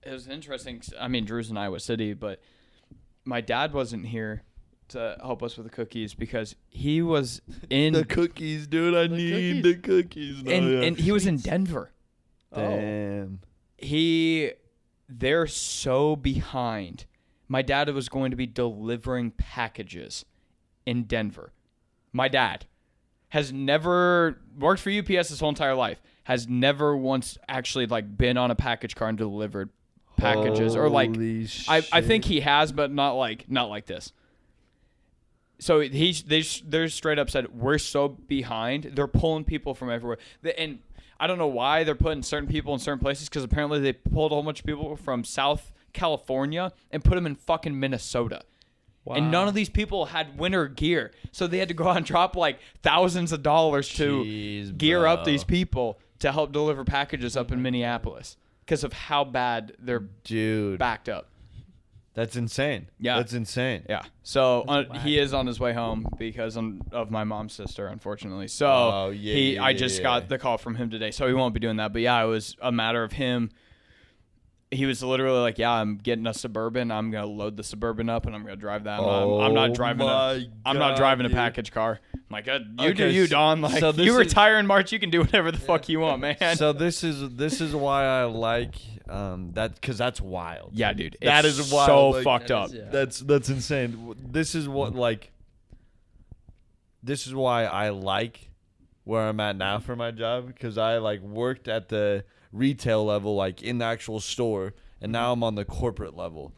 it was interesting. I mean, Drew's in Iowa City, but my dad wasn't here to help us with the cookies because he was in The cookies, dude. I need the cookies. No, and he was in Denver. Damn. They're so behind. My dad was going to be delivering packages in Denver. My dad has never worked for UPS his whole entire life. Has never once actually like been on a package car and delivered packages or like Holy I think shit. he has, but not like this. So they're straight up said we're so behind. They're pulling people from everywhere, and I don't know why they're putting certain people in certain places because apparently they pulled a whole bunch of people from South California and put them in fucking Minnesota. Wow. And none of these people had winter gear, so they had to go out and drop like thousands of dollars to Jeez, gear up bro. these people to help deliver packages up in Minneapolis because of how bad they're Dude, backed up. that's insane. Yeah. That's insane. Yeah. So That's whack. he is on his way home because of my mom's sister, unfortunately. So Oh, yeah, I just yeah. got the call from him today, so he won't be doing that. But yeah, it was a matter of him. He was literally like, "Yeah, I'm getting a Suburban. I'm gonna load the Suburban up, and I'm gonna drive that. I'm not driving I'm not driving a package car." I'm like, "You do Okay, you, Don. Like, so this you is- retire in March, you can do whatever the fuck you want, man." So this is why I like that, because that's wild. yeah, dude, That it's is wild, so like- fucked That up. is, yeah. That's insane. This is what this is why I like where I'm at now for my job, because I like worked at the retail level, like in the actual store, and now I'm on the corporate level,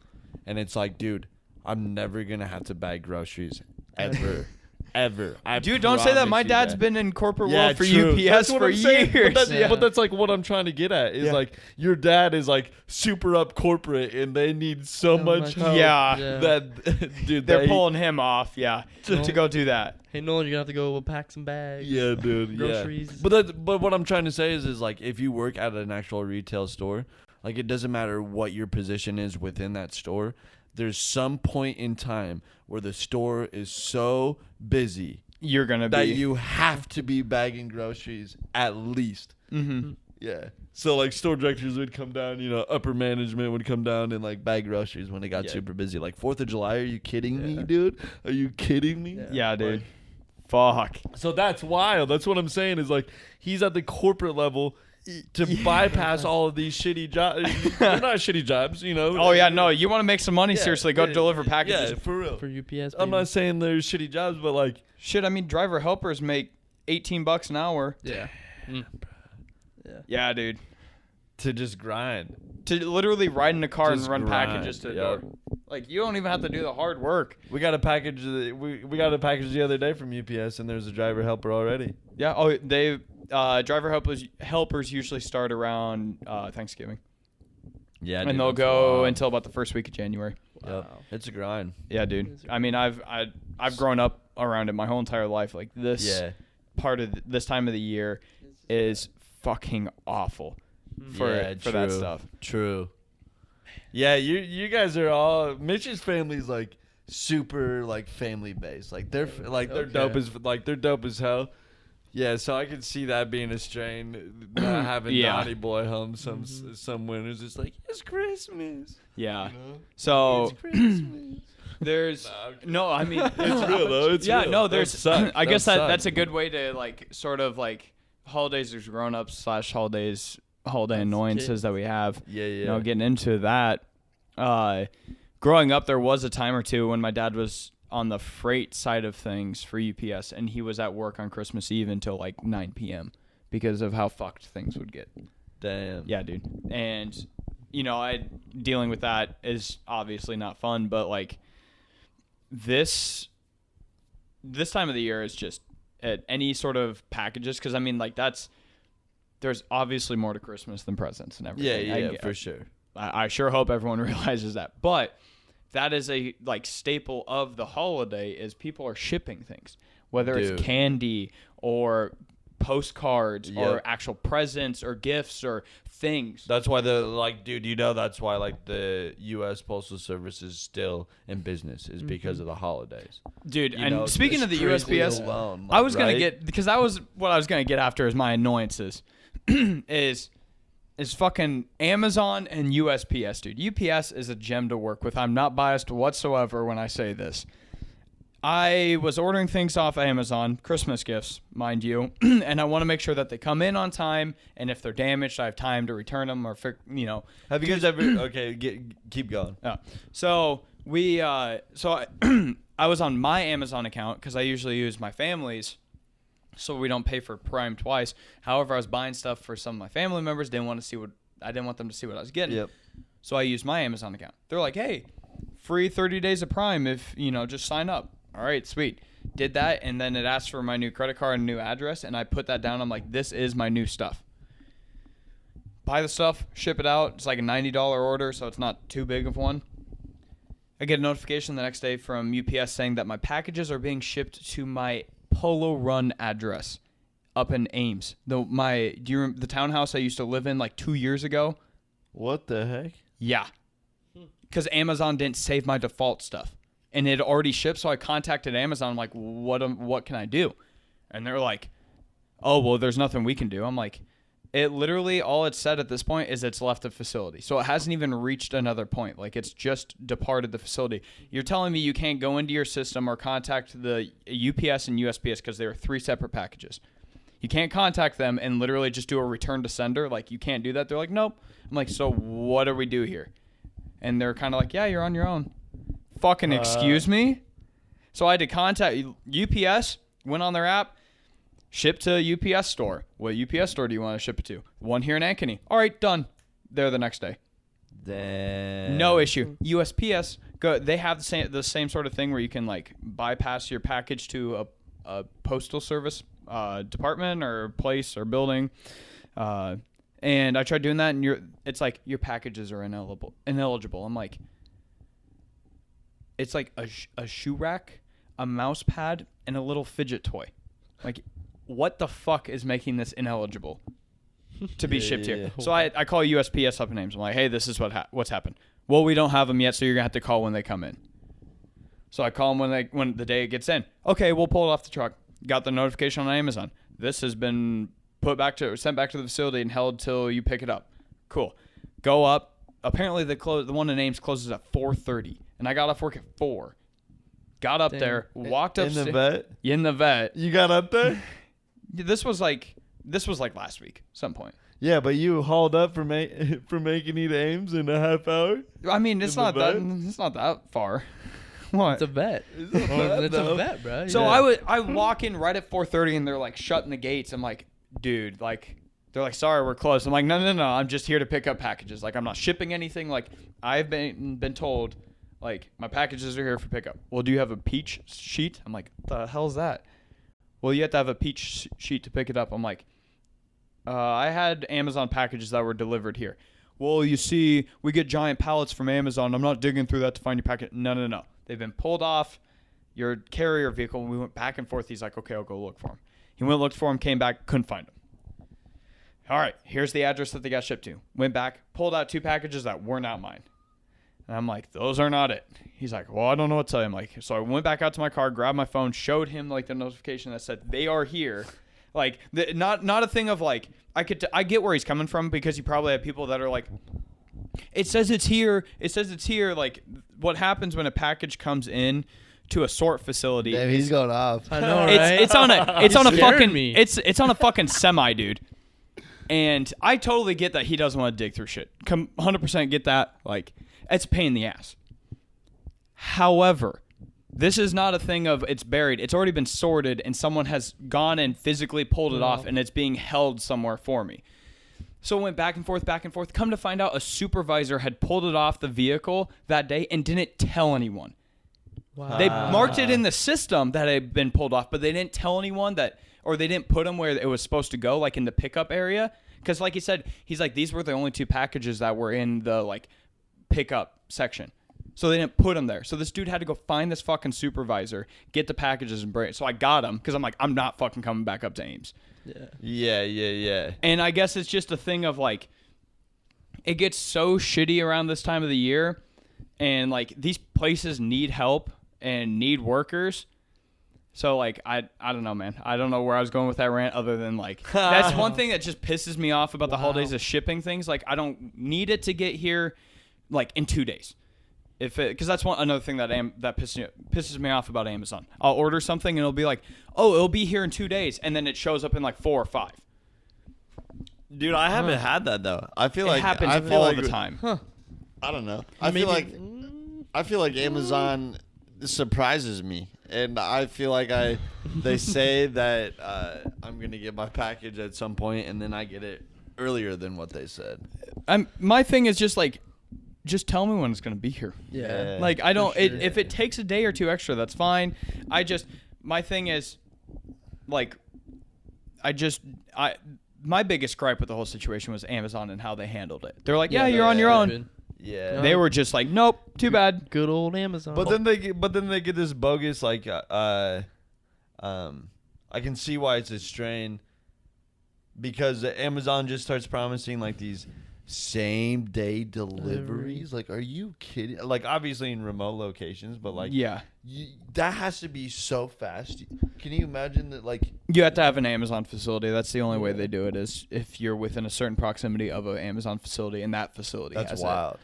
and it's like, dude, I'm never gonna have to bag groceries ever. Ever. Dude, don't say that. My dad's been in corporate world for UPS for years. But that's like what I'm trying to get at is like your dad is like super up corporate and they need so much help. Yeah. That dude, They're pulling him off, yeah, to go do that. Hey Nolan, you're gonna have to go pack some bags. Yeah, dude. Groceries. Yeah. But what I'm trying to say is like if you work at an actual retail store, like it doesn't matter what your position is within that store. There's some point in time where the store is so busy You're gonna that be. you have to be bagging groceries at least. Mm-hmm. Yeah. So like store directors would come down, upper management would come down and like bag groceries when it got Yeah. super busy. Like 4th of July, are you kidding me, Yeah. dude? Are you kidding me? Yeah. Yeah, dude. Fuck. So that's wild. That's what I'm saying is like he's at the corporate level to bypass all of these shitty jobs. They're not shitty jobs, you know. Oh yeah, no. You want to make some money? Yeah, Seriously, go deliver packages. Yeah, for real. For UPS. I'm baby. not saying they're shitty jobs, but like Shit, I mean, driver helpers make $18 an hour. Yeah. Mm. Yeah, dude. to just grind. To literally ride in a car Just and run grind, packages to the yep. door. Like, you don't even have to do the hard work. We got a package. We got a package the other day from UPS, and there's a driver helper already. Yeah. Oh, they driver helpers usually start around Thanksgiving, Yeah, and they'll go until about the first week of January. Yep. Wow. It's a grind. Yeah, dude. I mean, I've grown up around it my whole entire life. Like this part of this time of the year is fucking awful for that stuff. True. Yeah, you guys are all Mitch's family's like super like family based. Like they're dope as hell. Yeah, so I could see that being a strain, not having Donnie Boy home some winters. It's like it's Christmas. Yeah. You know? So It's Christmas. there's no. I mean, It's real though. It's yeah. real. No, That there's. suck. I That guess suck. that's a good way to like sort of like holidays. There's grown ups / holiday annoyances that we have. Yeah. You know, getting into that. Growing up, there was a time or two when my dad was on the freight side of things for UPS, and he was at work on Christmas Eve until like 9 p.m. because of how fucked things would get. Damn. Yeah, dude. And you know, dealing with that is obviously not fun, but like this time of the year is just at any sort of packages, because I mean, like there's obviously more to Christmas than presents and everything. Yeah, for sure. I sure hope everyone realizes that. But that is a like staple of the holiday is people are shipping things, whether it's candy or postcards or actual presents or gifts or things. That's why that's why like the U.S. Postal Service is still in business is because of the holidays. Dude, You and know, speaking of the strictly USPS, alone, I was going to right? get, because that was what I was going to get after is my annoyances, is fucking Amazon and USPS, dude. UPS is a gem to work with. I'm not biased whatsoever when I say this. I was ordering things off Amazon, Christmas gifts, mind you, and I want to make sure that they come in on time, and if they're damaged, I have time to return them or, Have you guys ever? Okay, keep going. So I was on my Amazon account because I usually use my family's, so we don't pay for Prime twice. However, I was buying stuff for some of my family members. I didn't want them to see what I was getting. Yep. So I used my Amazon account. They're like, hey, free 30 days of Prime if, just sign up. All right, sweet. Did that, and then it asked for my new credit card and new address, and I put that down. I'm like, this is my new stuff. Buy the stuff, ship it out. It's like a $90 order, so it's not too big of one. I get a notification the next day from UPS saying that my packages are being shipped to my Polo Run address up in Ames. Do you remember the townhouse I used to live in like 2 years ago? What the heck? Yeah. Because Amazon didn't save my default stuff. And it had already shipped, so I contacted Amazon. I'm like, what can I do? And they're like, oh, well, there's nothing we can do. I'm like, it literally, all it said at this point is it's left the facility. So it hasn't even reached another point. Like, it's just departed the facility. You're telling me you can't go into your system or contact the UPS and USPS because they are 3 separate packages. You can't contact them and literally just do a return to sender. Like, you can't do that. They're like, nope. I'm like, so what do we do here? And they're kind of like, yeah, you're on your own. Fucking excuse me? So I had to contact UPS, went on their app, shipped to UPS store. What UPS store do you want to ship it to? One here in Ankeny. All right, done. There the next day. Damn. No issue. USPS, they have the same sort of thing where you can like bypass your package to a postal service department or place or building. And I tried doing that, and it's like your packages are ineligible. I'm like, it's like a shoe rack, a mouse pad, and a little fidget toy. Like, what the fuck is making this ineligible to be shipped here? So I call USPS up in Ames. I'm like, hey, this is what's happened. Well, we don't have them yet, so you're gonna have to call when they come in. So I call them when the day it gets in. Okay, we'll pull it off the truck. Got the notification on Amazon. This has been sent back to the facility and held till you pick it up. Cool. Go up. Apparently the one in Ames closes at 4:30, and I got off work at 4. Got up Damn. there, walked In upstairs. the vet? In the vet. You got up there? This was like last week, some point. Yeah, but you hauled up for making it Ames in a half hour? I mean, it's In the not that. vet? It's not that far. What? It's a vet. It's not bad, It's a though. vet, bro. So Yeah. I walk in right at 4:30 and they're like shutting the gates. I'm like, dude, like they're like, sorry, we're closed. I'm like, no, I'm just here to pick up packages. Like I'm not shipping anything. Like I've been told, like my packages are here for pickup. Well, do you have a peach sheet? I'm like, the hell's that? Well, you have to have a peach sheet to pick it up. I'm like, I had Amazon packages that were delivered here. Well, you see, we get giant pallets from Amazon. I'm not digging through that to find your packet. No. They've been pulled off your carrier vehicle. And we went back and forth. He's like, okay, I'll go look for him. He went, looked for him, came back, couldn't find him. All right, here's the address that they got shipped to. Went back, pulled out 2 packages that were not mine. And I'm like, those are not it. He's like, well, I don't know what to tell you. I'm like, so I went back out to my car, grabbed my phone, showed him like the notification that said they are here. Like, not a thing of like, I get where he's coming from because you probably have people that are like, it says it's here. It says it's here. Like, what happens when a package comes in to a sort facility? Damn, he's going off. I know, right? It's on a scaring fucking me. it's on a fucking semi, dude. And I totally get that he doesn't want to dig through shit. 100% get that. Like, it's a pain in the ass. However, this is not a thing of it's buried. It's already been sorted, and someone has gone and physically pulled it off, and it's being held somewhere for me. So it went back and forth. Come to find out, a supervisor had pulled it off the vehicle that day and didn't tell anyone. Wow. They marked it in the system that it had been pulled off, but they didn't tell anyone that, or they didn't put them where it was supposed to go, like in the pickup area. Because like he said, he's like, these were the only 2 packages that were in the like pickup section. So they didn't put them there. So this dude had to go find this fucking supervisor, get the packages and bring it. So I got him because I'm like, I'm not fucking coming back up to Ames. Yeah. And I guess it's just a thing of like, it gets so shitty around this time of the year, and like these places need help and need workers. So like I don't know, man. I don't know where I was going with that rant other than like that's one thing that just pisses me off about the holidays is shipping things. Like I don't need it to get here like in 2 days. Because that's another thing that pisses me off about Amazon. I'll order something and it'll be like, oh, it'll be here in 2 days, and then it shows up in like 4 or 5. Dude, I haven't had that though. I feel It like happens I feel all like the time. I don't know. I feel like Amazon surprises me, and I feel like they say that I'm gonna get my package at some point, and then I get it earlier than what they said. My thing is just like, just tell me when it's gonna be here. Yeah. Like I don't. For sure. If it takes a day or 2 extra, that's fine. My thing is, like, my biggest gripe with the whole situation was Amazon and how they handled it. They're like, yeah, you're on your own. Yeah. They were just like, nope, too bad. Good old Amazon. But then they get this bogus like I can see why it's a strain, because Amazon just starts promising like these same day deliveries. Like, are you kidding? Like, obviously in remote locations, but like, Yeah. that has to be so fast. Can you imagine that? Like, You have to have an Amazon facility. That's the only way they do it, is if you're within a certain proximity of an Amazon facility, and that facility that's has wild. it.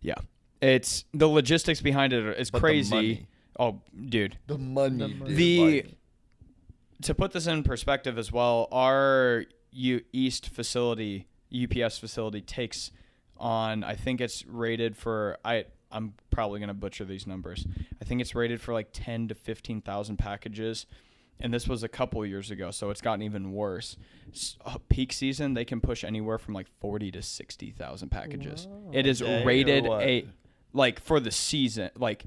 Yeah. It's the logistics behind it is But crazy. the money. Oh, dude. The money, dude. The to put this in perspective as well, our East facility, UPS facility, takes on, I think it's rated for, I'm probably going to butcher these numbers. I think it's rated for like 10 to 15,000 packages. And this was a couple years ago, so it's gotten even worse. Peak season, they can push anywhere from like 40 to 60,000 packages. Wow. It is Dang, rated or what? like for the season, like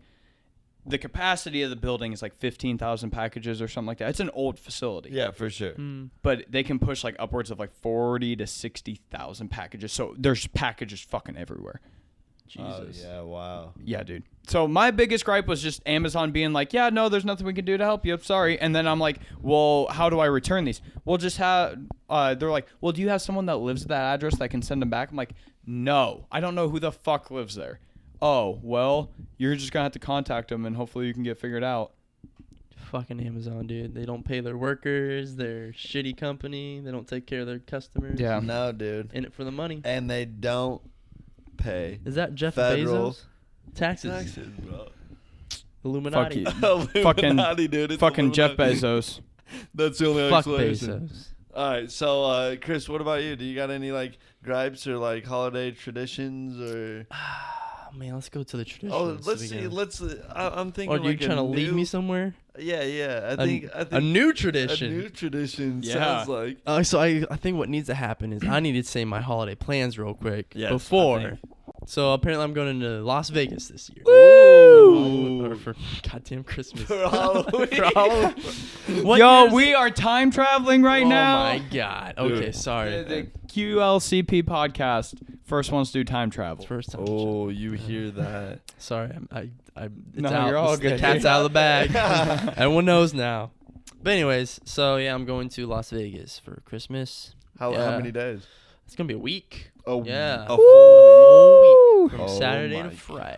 the capacity of the building is like 15,000 packages or something like that. It's an old facility. Yeah, for sure. But they can push like upwards of like 40 to 60,000 packages. So there's packages fucking everywhere. Jesus. Oh, yeah, wow. Yeah, dude. So my biggest gripe was just Amazon being like, yeah, no, there's nothing we can do to help you. Sorry. And then I'm like, well, how do I return these? We'll just have, they're like, well, do you have someone that lives at that address that can send them back? I'm like, no, I don't know who the fuck lives there. Oh, well, you're just going to have to contact them and hopefully you can get figured out. Fucking Amazon, dude. They don't pay their workers. They're a shitty company. They don't take care of their customers. Yeah. No, dude. In it for the money. And they don't pay Is that Jeff federal Bezos? Taxes. bro. Illuminati. Fuck Illuminati, dude. It's Fucking Jeff Illuminati. Bezos. That's the only Fuck explanation. Bezos. All right, so Chris, what about you? Do you got any like gripes or like holiday traditions or? Man, let's go to the traditions. Oh, let's see. again. I'm thinking. Or are you like trying to lead me somewhere? Yeah. I think A new tradition. A new tradition Yeah. sounds like. So I think what needs to happen is I need to say my holiday plans real quick Yes, I before. think. So apparently I'm going to Las Vegas this year. Woo! Or for goddamn Christmas. For Halloween. For Halloween. What Yo, year is we are time traveling right oh now. my god. Okay, Dude. sorry. The QLCP podcast. First ones to do time travel. It's first time. Oh, you hear that? Sorry, it's No, out. you're all The good, cat's dude. out of the bag. Everyone knows now. But anyways, so yeah, I'm going to Las Vegas for Christmas. How Yeah. many days? It's gonna be a week. Oh, Yeah. a full week. Whole week from Oh Saturday my to Friday.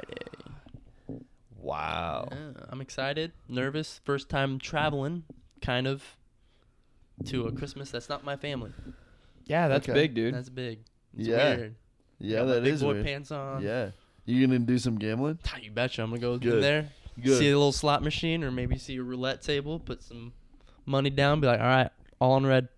Wow. Yeah, I'm excited, nervous, first time traveling, kind of, to a Christmas that's not my family. Yeah, that's Okay. big, dude. That's big. It's Yeah. weird. Yeah, Got my that big is boy weird. pants on. Yeah. You gonna do some gambling? You betcha. I'm gonna go in Good. there, Good. see a little slot machine, or maybe see a roulette table, put some money down, be like, all right, all on red.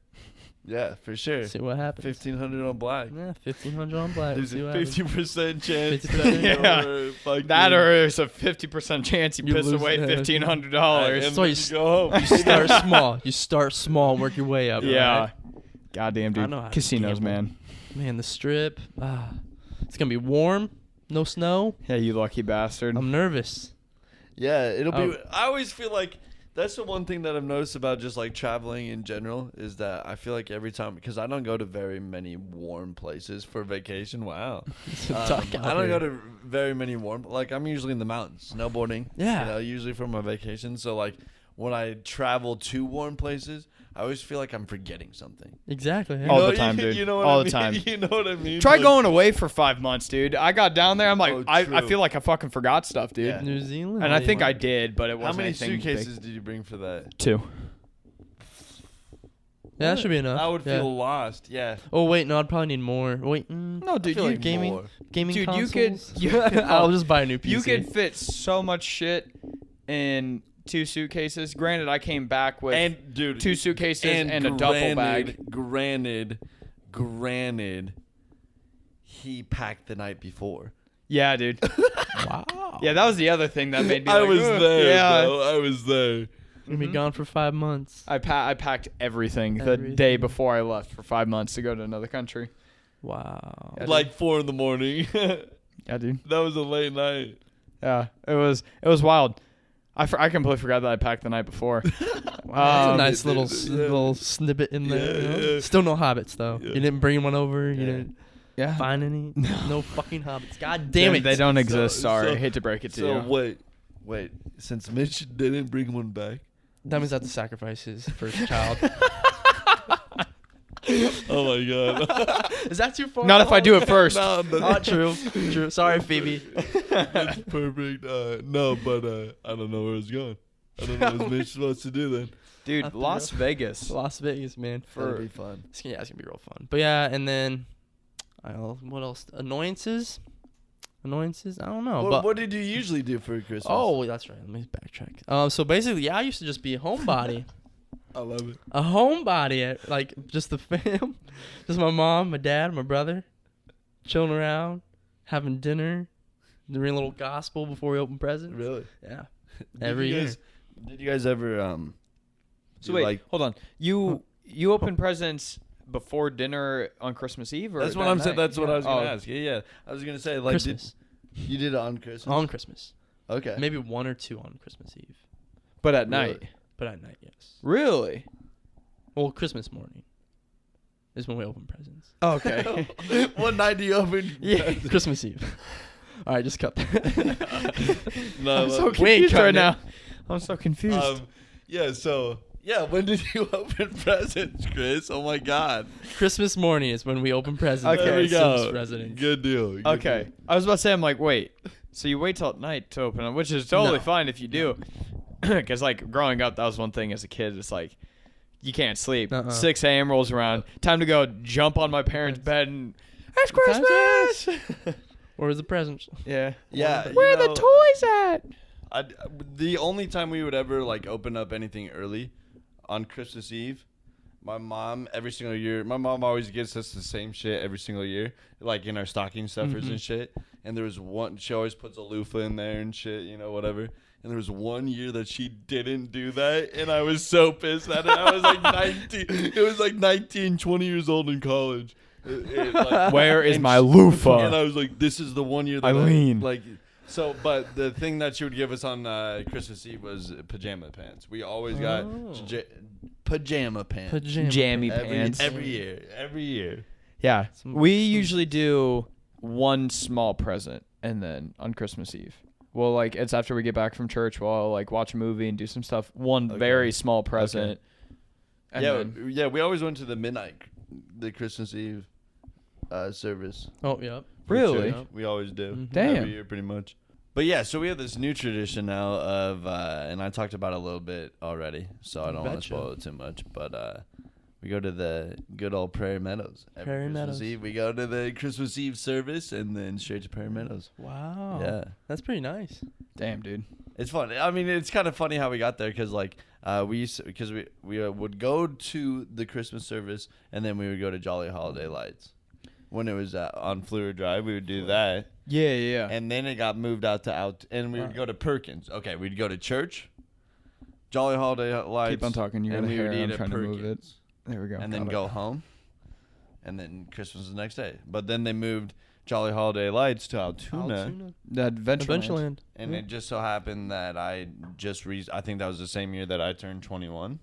Yeah, for sure. See what happens. 1,500 on black. Yeah, 1,500 on black. There's See a what happens. 50% chance 50%. that Yeah. you're fucking- That or there's a 50% chance you You piss lose away that. $1,500. And So then you you go home. You start small. You start small and work your way up. Yeah. right? Goddamn, I dude. know how to Casinos, gamble. man. Man, the strip. It's gonna be warm. No snow. Yeah, you lucky bastard. I'm nervous. Yeah, it'll be. Oh. I always feel like that's the one thing that I've noticed about just like traveling in general is that I feel like every time because I don't go to very many warm places for vacation. Wow, Dark out I don't here. go to very many warm. Like I'm usually in the mountains snowboarding. Yeah. you know, usually for my vacation. So like when I travel to warm places, I always feel like I'm forgetting something. Exactly. yeah. All You the know- time, you- dude. You know what All I the mean? time. You know what I mean? Try Like- going away for 5 months, dude. I got down there. I'm like, Oh, I true. feel like I fucking forgot stuff, dude. Yeah. New Zealand. And I think I did, but it How wasn't many anything suitcases did you bring for that? Big. 2. Yeah, that should be enough. I would Yeah. feel lost. Yeah. Oh wait, no, I'd probably need more. Wait. No, I dude, feel you like gaming- more. Gaming Dude, consoles. you could- I'll just buy a new PC. You could fit so much shit in 2 suitcases. Granted, I came back with And dude, 2 suitcases and a duffel bag. Granted, he packed the night before. Yeah, dude. Wow. Yeah, that was the other thing that made me. I like, was "Ugh." there, Yeah, bro. I was there. Gonna be gone for 5 months. I packed everything the day Everything. before I left for 5 months to go to another country. Wow. Yeah, dude. Like 4 in the morning. Yeah, dude. That was a late night. Yeah, it was wild. I completely forgot that I packed the night before. That's a Um, nice little yeah. little snippet in there. Yeah, you know? yeah. Still no hobbits though. Yeah. You didn't bring one over. You Yeah. didn't Yeah. find any. No fucking hobbits. God damn it. They don't exist. Sorry, so- I hate to break it to So you. wait. Since Mitch didn't bring one back. That means I have to sacrifice his first child. Oh my god. Is that too far? Not if I do it first. No, Not true. True. Sorry, Phoebe. that's perfect. No, but I don't know where it's going. I don't know what Mitch supposed to do then. Dude, I feel- Las Vegas. Las Vegas, man. That'd be fun. It's gonna be real fun. But yeah, and then, what else? Annoyances. I don't know. What, but what did you usually do for Christmas? oh, that's right. Let me backtrack. So basically, yeah, I used to just be a homebody. I love it. A homebody, like just the fam, just my mom, my dad, my brother, chilling around, having dinner, doing a little gospel before we open presents. Really? Yeah, Did every you year. guys- Did you guys ever So do, wait, like hold on. You open presents before dinner on Christmas Eve, or that's what that I'm saying. night? That's what I was gonna Oh, ask. Yeah. I was gonna say like Christmas you did it on Christmas. on Christmas, Okay. maybe 1 or 2 on Christmas Eve, But at Really? night. but at night, yes. Really? Well, Christmas morning is when we open presents. Okay. What night do you open? Yeah. Christmas Eve. All right, just cut that. No, I'm so look, We ain't confused right cutting it. now. I'm so confused. yeah. So yeah, when did you open presents, Chris? Oh my God. Christmas morning is when we open presents. Okay. There we Since go. residents. Good deal. Good Okay. deal. I was about to say, I'm like, wait. So you wait till at night to open them, which is totally No. fine if you do. Because, like, growing up, that was one thing as a kid. It's like, you can't sleep. 6 a.m. rolls around. Time to go jump on my parents' bed and, it's Time's Christmas! Where's the presents? Yeah. Yeah. Where you are the know, toys at? The only time we would ever like open up anything early on Christmas Eve, my mom every single year. My mom always gets us the same shit every single year, like in our stocking stuffers and shit. And there was one. She always puts a loofah in there and shit, whatever. And there was one year that she didn't do that, and I was so pissed at it. I was like 19. It was like 19, 20 years old in college. Where is my loofah? And I was like, this is the one year that Eileen. But the thing that she would give us on Christmas Eve was pajama pants. We always got pajama pants. Jammy pants. Every year. Yeah. We usually do one small present, and then on Christmas Eve. Well, like, it's after we get back from church. We'll, like, watch a movie and do some stuff. One very small present. Okay. Yeah, we always went to the Christmas Eve service. Oh, yeah. Really? We always do. Damn. Every year, pretty much. But yeah, so we have this new tradition now of, and I talked about it a little bit already, so I don't want to spoil it too much, but we go to the good old Prairie Meadows. Every Christmas Eve, we go to the Christmas Eve service and then straight to Prairie Meadows. Wow. Yeah. That's pretty nice. Damn, dude. It's fun. I mean, it's kind of funny how we got there because, like, we would go to the Christmas service and then we would go to Jolly Holiday Lights. When it was on Fleur Drive, we would do that. Yeah. And then it got moved and we would go to Perkins. Okay, we'd go to church, Jolly Holiday Lights. Keep on talking. You're and the we hair. would eat I'm at trying to move it. Perkins. There we go. And then go home. And then Christmas the next day. But then they moved Jolly Holiday Lights to Altoona. That Adventureland. And it just so happened that I think that was the same year that I turned 21.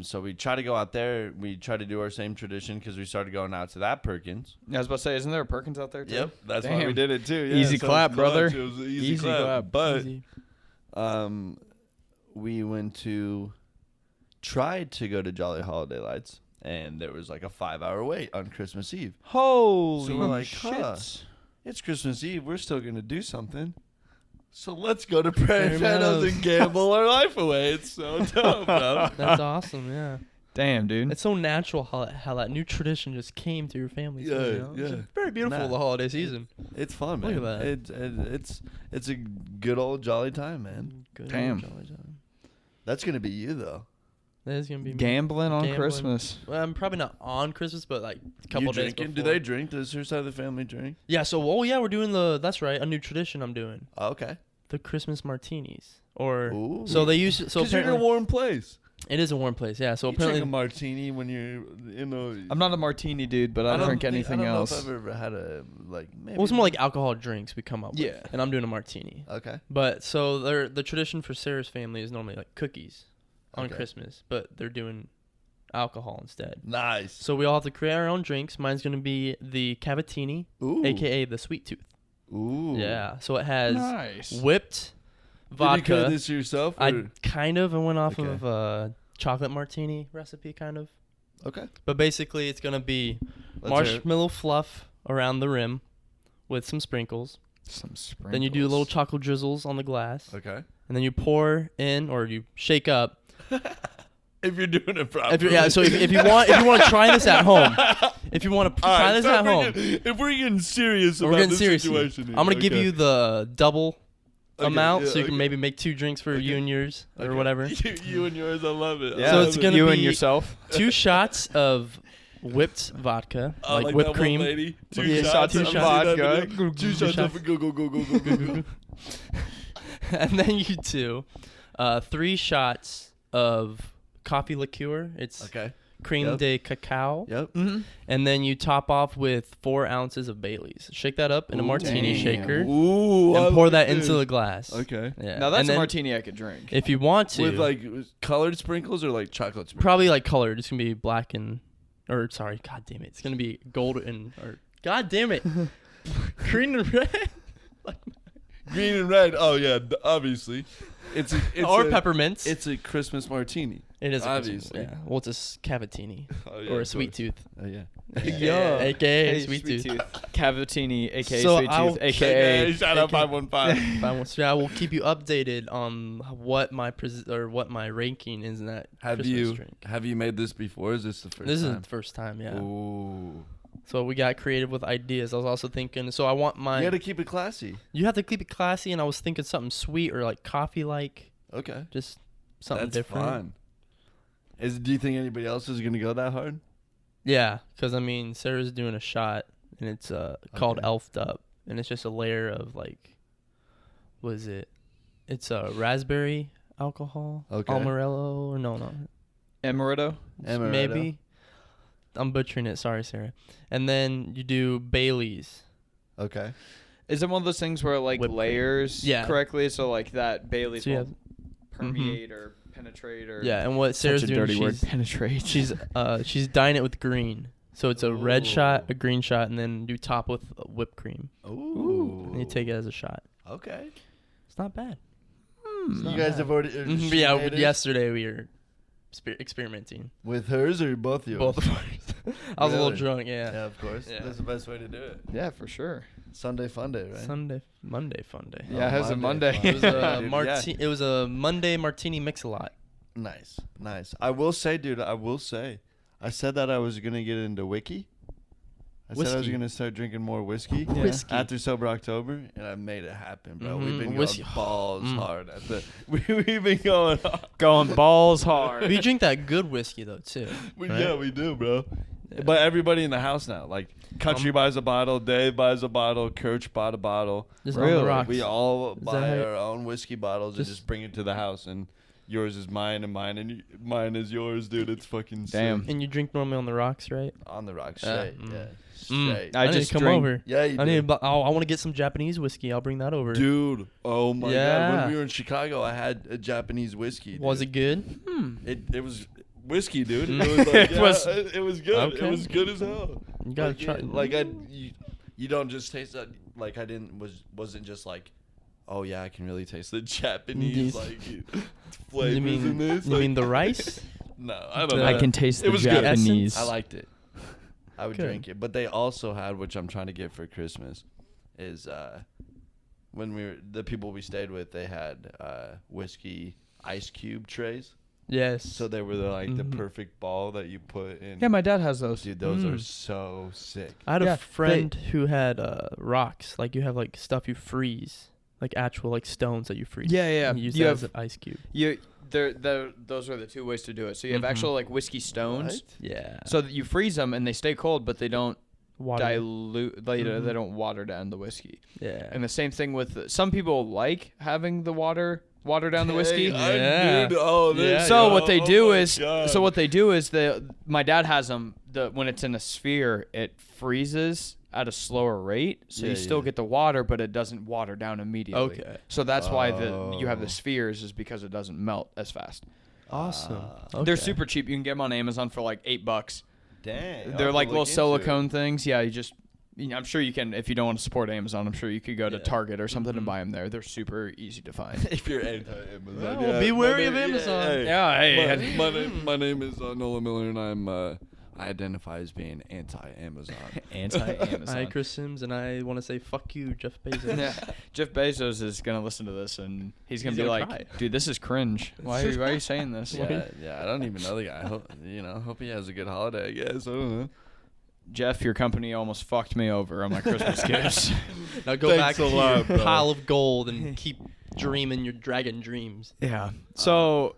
So we try to go out there. We try to do our same tradition because we started going out to that Perkins. Yeah, I was about to say, isn't there a Perkins out there too? Yep, that's Damn. why we did it too. Yeah, Easy clap, brother. It was an easy clap. But Easy. we tried to go to Jolly Holiday Lights, and there was like a 5-hour wait on Christmas Eve. Holy So we're like, shit. It's Christmas Eve. We're still going to do something. So let's go to Prairie Meadows and gamble our life away. It's so dope, bro. That's awesome, yeah. Damn, dude. It's so natural how that new tradition just came to your family. Yeah, It's yeah. very beautiful, the holiday season. It's fun, man. Look at that. It's a good old jolly time, man. Good Damn. jolly time. That's going to be you, though. That is gonna be me. Gambling on Gambling. Christmas. Well, I'm probably not on Christmas, but like a couple days before. Do they drink? Does your side of the family drink? Yeah. So, we're doing that's right, a new tradition I'm doing. Oh, okay. The Christmas martinis, or Ooh. so they use. So Because you're in a apparently, warm place. it is a warm place. Yeah. So You drink apparently, a martini when you're in a... I'm not a martini dude, but I don't drink anything else. I don't know if I've ever had a, like, maybe... well, it's more like alcohol drinks we come up Yeah. with, and I'm doing a martini. Okay. But so the tradition for Sarah's family is normally like cookies on Okay. Christmas, but they're doing alcohol instead. Nice. So we all have to create our own drinks. Mine's gonna be the Cavatini, Ooh. aka the sweet tooth. Ooh. Yeah. So it has Nice. whipped Did you vodka. create this yourself? I Or? went off Okay. of a chocolate martini recipe, kind of. Okay. But basically, it's gonna be Let's hear it. marshmallow fluff around the rim with some sprinkles. Some sprinkles. Then you do little chocolate drizzles on the glass, Okay. and then you pour in or you shake up. If you're doing it properly. So if you want to try this at home, if you want to try this at home, If we're getting serious we're about getting this serious. situation here, I'm gonna give okay. you the double Okay, amount, yeah, so you can okay. maybe make 2 drinks for you and yours or Okay. whatever. You and yours, I love it. Yeah. So I it's love gonna it. you and be- yourself. 2 shots of whipped vodka, Oh, like that whipped one cream. lady. Two Yeah, shots two of shots. vodka. Vodka. Two shots of go. And then you do 3 shots of coffee liqueur. It's Okay. cream Yep. de cacao. Yep. Mm-hmm. And then you top off with 4 ounces of Bailey's. Shake that up in a martini Damn. shaker Ooh. I and pour like that this. into the glass. Okay. Yeah. Now that's and a then martini I could drink. if you want to, With like colored sprinkles or like chocolate sprinkles? probably like colored. It's gonna be black and, or sorry, god damn it, it's gonna be golden or god damn it, green and red, Green and red. Oh yeah, obviously. It's or peppermints. It's a Christmas martini. It is obviously. Yeah. Well, it's a cavatini Oh, yeah, or a of sweet course. tooth. Oh yeah. Yeah. AKA Hey, sweet tooth. Cavatini, aka So sweet I'll- tooth, aka. Shout out 515. So I will keep you updated on what my what my ranking is in that Have Christmas you drink. made this before? Is this the first This time? is the first time, yeah. Ooh. So we got creative with ideas. I was also thinking, so I want my. You got to keep it classy. You have to keep it classy, and I was thinking something sweet or like coffee-like, Okay. just something That's different. fun. Do you think anybody else is gonna go that hard? Yeah, because I mean, Sarah's doing a shot, and it's called Okay. Elfed Up, and it's just a layer of like, what is it? It's a raspberry alcohol, Okay. Amarillo, or no, Amaretto. Amaretto. maybe. I'm butchering it. Sorry, Sarah. And then you do Bailey's. Okay. Is it one of those things where it like Whipped cream. layers Yeah. correctly? So like that Bailey's So you will have- permeate or penetrate or Yeah, and what Sarah's such a doing, dirty word, she's penetrate. she's dyeing it with green. So it's a red shot, Ooh. a green shot, and then you top with whipped cream. Ooh. And you take it as a shot. Okay. It's not bad. You not guys bad. have already. Mhm, she yeah, made it yesterday we were experimenting. with hers or both yours? Both of ours. I was a little Really? drunk, yeah. Yeah, of course. Yeah. That's the best way to do it. Yeah, for sure. Sunday fun day, right? Monday fun day. Yeah, how's it Monday? Monday It was a Dude, It was a Monday martini mix-a-lot. Nice, nice. I will say, dude. I said that I was gonna get into wiki. I said I was Whiskey. gonna start drinking more whiskey Yeah. Whiskey. after Sober October, and I made it happen, bro. We've Mhm. been Whiskey. going balls Mm. hard at the. We've been going. Going balls hard. We drink that good whiskey though too. right? Yeah, we do, bro. Yeah. But everybody in the house now, like Country buys a bottle, Dave buys a bottle, Kirch bought a bottle. Just on Really? the rocks. We all Is that buy how you- our own whiskey bottles and Just- just bring it to the house, and yours is mine, and mine is yours, dude. It's fucking Damn. sick. And you drink normally on the rocks, right? On the rocks, Yeah. straight, yeah, Mm. straight. I need just to come drink- over. Yeah, you I need. do. I want to get some Japanese whiskey. I'll bring that over. Dude, oh my god! Yeah. When we were in Chicago, I had a Japanese whiskey. Was dude. it good? It was whiskey, dude. Mm. It was like, It was- it was good. Okay. It was good as hell. You gotta like, try. You don't just taste that. Like I wasn't just like, oh yeah, I can really taste the Japanese Yes. like flavors You mean in this. you like- mean the rice? No, I don't know. I can taste It the was good. Japanese. I liked it. I would Good. drink it, but they also had, which I'm trying to get for Christmas, is when the people we stayed with, they had whiskey ice cube trays. Yes. So they were the Mhm. perfect ball that you put in. Yeah, my dad has those. Dude, those are Mm. so sick. I had Yeah, a friend who had rocks. Like you have like stuff you freeze, like actual like stones that you freeze. Yeah, yeah. And you use You that have- as an ice cube. Those are the two ways to do it. So you have Mhm. actual like whiskey stones, What? Yeah. so that you freeze them and they stay cold, but they don't Water. dilute. They Mhm. don't water down the whiskey. Yeah. And the same thing with some people like having the water down the whiskey. Dang, Yeah. dude, oh, this- Yeah, So yeah. what they oh do my is, God. my dad has them. When it's in a sphere, it freezes at a slower rate, so Yeah, you still yeah. get the water, but it doesn't water down immediately. Okay. So that's why you have Oh. the spheres, is because it doesn't melt as fast. Awesome. They're Okay. super cheap. You can get them on Amazon for like $8. Dang. I'll They're have like to little look into it. silicone things. Yeah, I'm sure you can, if you don't want to support Amazon, I'm sure you could go to Yeah. Target or something Mhm. and buy them there. They're super easy to find. If you're anti-Amazon, Well, be wary of Amazon. Yeah, hey. My name is Nola Miller, and I identify as being anti-Amazon. Anti-Amazon. Hi, Chris Sims, and I want to say fuck you, Jeff Bezos. Yeah. Jeff Bezos is gonna listen to this and he's gonna He's be gonna like, cry. "Dude, this is cringe. Why are you saying this?" Yeah, I don't even know the guy. Hope he has a good holiday. I guess I don't know. Jeff, your company almost fucked me over on my Christmas gifts. Now go Thanks back a to lot, your bro. pile of gold and keep dreaming your dragon dreams. Yeah. So,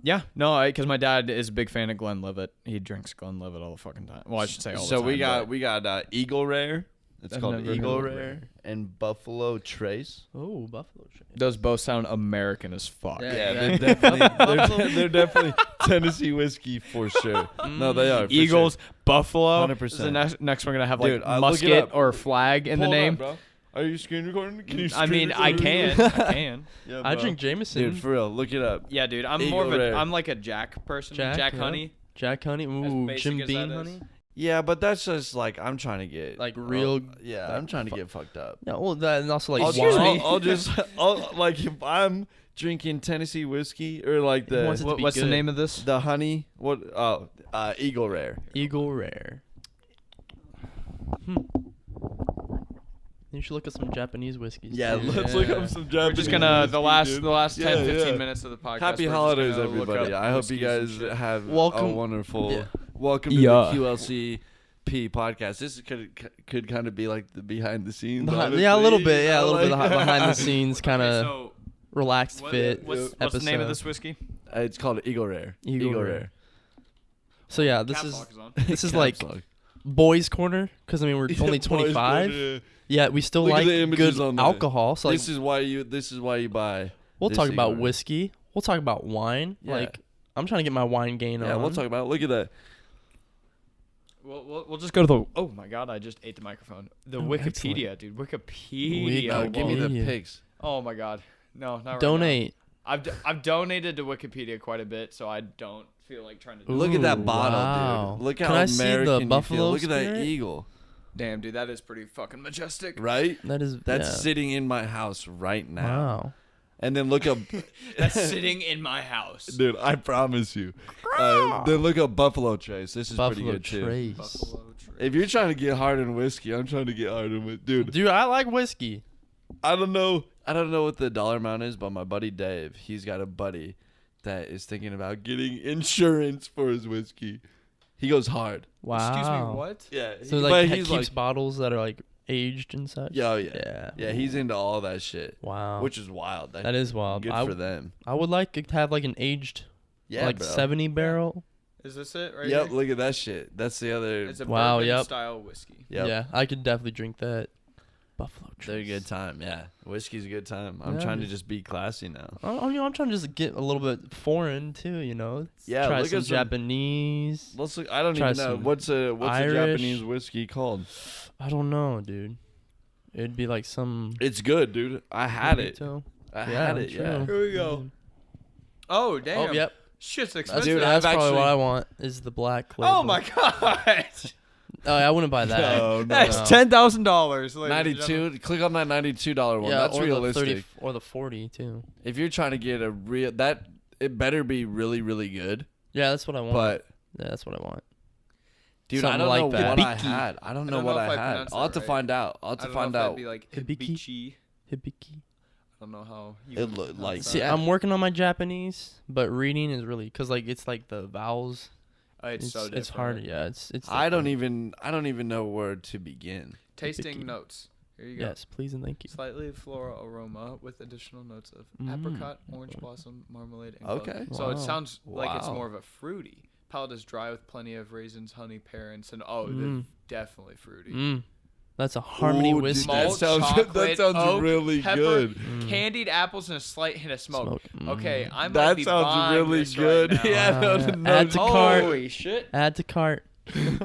yeah, no, because my dad is a big fan of Glenlivet. He drinks Glenlivet all the fucking time. Well, I should say all the So time. we got Eagle Rare. It's I've called never Eagle heard of Rare Rare. and Buffalo Trace. Oh, Buffalo Trace. Those both sound American as fuck. Yeah. Yeah, they're definitely they're definitely Tennessee whiskey for sure. No, they are. For Eagles, sure. Buffalo. 100%. Is the next one gonna have Dude, like look it musket up. or flag in the Pull it name? up, bro. Are you screen recording? Can you I screen mean, I record? can. I can. Yeah, I bro. drink Jameson. Dude, for real, look it up. Yeah, dude. I'm Eagle more of a. Rare. I'm like a Jack person. Jack, Jack yeah. Honey. Jack Honey. Ooh, basic Jim as Beam that is. Honey. Yeah, but that's just like I'm trying to get Like real. Yeah, like, I'm trying to get fucked up. Yeah, well, that and also like I'll, wine. I'll like if I'm drinking Tennessee whiskey or like He wants it to be What's the good. name of this? the honey. What? Oh, Eagle Rare. Eagle Rare. You should look at some Japanese whiskeys. Yeah, too. let's look up some Japanese. We're just gonna whiskey, the last dude. 10, Yeah, 15 yeah. minutes of the podcast. Happy we're just holidays, gonna look everybody. up I hope you whiskeys and guys shit. have Welcome- a wonderful. Yeah. Welcome to Yeah. the QLC P podcast. This could kind of be like the behind the scenes. Yeah, a little bit. you Yeah, a know, little bit like- behind the scenes kind of So relaxed fit what's episode. the name of this whiskey? It's called Eagle Rare. Eagle Rare. So yeah, this Caps is lock is on. this is Caps like lock. boys' corner because I mean we're only Boys 25. corner. Yeah, we still Look at like the images good on that. alcohol. So like, This is why you buy. we'll this talk Eagle about Rare. whiskey. We'll talk about wine. Yeah. Like I'm trying to get my wine game Yeah, on. we'll talk about it. Look at that. We'll just go to the. Oh my god! I just ate the microphone. The Oh, Wikipedia, dude. Wikipedia. Wiki- Give me the Wikipedia. pics. Oh my god. No, not right Donate. now. I've donated to Wikipedia quite a bit, so I don't feel like trying to. Do Look at Ooh, that bottle, wow. dude. Look Can how I see the American you buffalo feel. Look at that spirit? eagle, Damn, dude, that is pretty fucking majestic. right? That is That's yeah. sitting in my house right now. Wow. And then look up, That's sitting in my house. dude. I promise you. Then look up Buffalo Trace. This is pretty Buffalo good too. Trace. Buffalo Trace. If you're trying to get hard in whiskey, I'm trying to get hard in whiskey, dude. Dude, I like whiskey. I don't know what the dollar amount is, but my buddy Dave, he's got a buddy that is thinking about getting insurance for his whiskey. He goes hard. Wow. Excuse me, what? Yeah. So but like he's keeps like, bottles that are like aged and such. yeah, oh, yeah, Yeah. yeah. He's into all that shit, Wow. which is wild. That is wild. Good for them. I would like to have like an aged, Yeah, like bro. 70 barrel. Is this it right Yep. here? Look at that shit. That's the other. It's a Wow, bourbon yep. style whiskey. Yep. Yeah, I could definitely drink that. Buffalo Trace. They're a good time. Yeah, whiskey's a good time. I'm Yeah, trying to dude. just be classy now. I'm trying to just get a little bit foreign too, you know. Yeah, Try look some at some- Japanese. Let's look. I don't Try even know some what's a Irish. Japanese whiskey called. I don't know, dude. It'd be like some. It's good, dude. I had it. Mojito. I Yeah, had it. true. Yeah. Here we go. Oh damn. Oh, yep. Shit's That's, expensive. Dude, that's I've probably what actually- I want. Is the black label. Oh my god. Oh, I wouldn't buy that. No, That's no. $10,000. 92. Click on that $92 one. Yeah, That's or realistic. The 30 or the 40 too. If you're trying to get a real it better be really really good. Yeah, that's what I want. But Yeah, that's what I want. dude, Something I don't like know that. what I Hibiki. had. I don't know don't what know I if I had. pronounced I'll have it to right. find out. I'll have I to don't know find if out. that'd be like Hibiki? Hibichi. Hibiki. I don't know how you It would looked pronounce like- that. See, Yeah. I'm working on my Japanese, but reading is really because like it's like the vowels. It's so different. It's hard. Yeah, it's. I don't different. even know where to begin. Tasting Hibiiki. notes. Here you go. Yes, please and thank you. Slightly floral aroma with additional notes of apricot, orange blossom, marmalade, and Okay. clove. So Wow. it sounds like it's Wow. more of a fruity. Palate is dry with plenty of raisins, honey, parents, and Mm. definitely fruity. Mm. That's a harmony Ooh, dude, whiskey. that Malt sounds chocolate, oak, really pepper, good. Candied apples and a slight hint of smoke. Okay, I might That be sounds buying really this good. Right now. Yeah, no, yeah. no, Add to cart. Holy shit! Add to cart.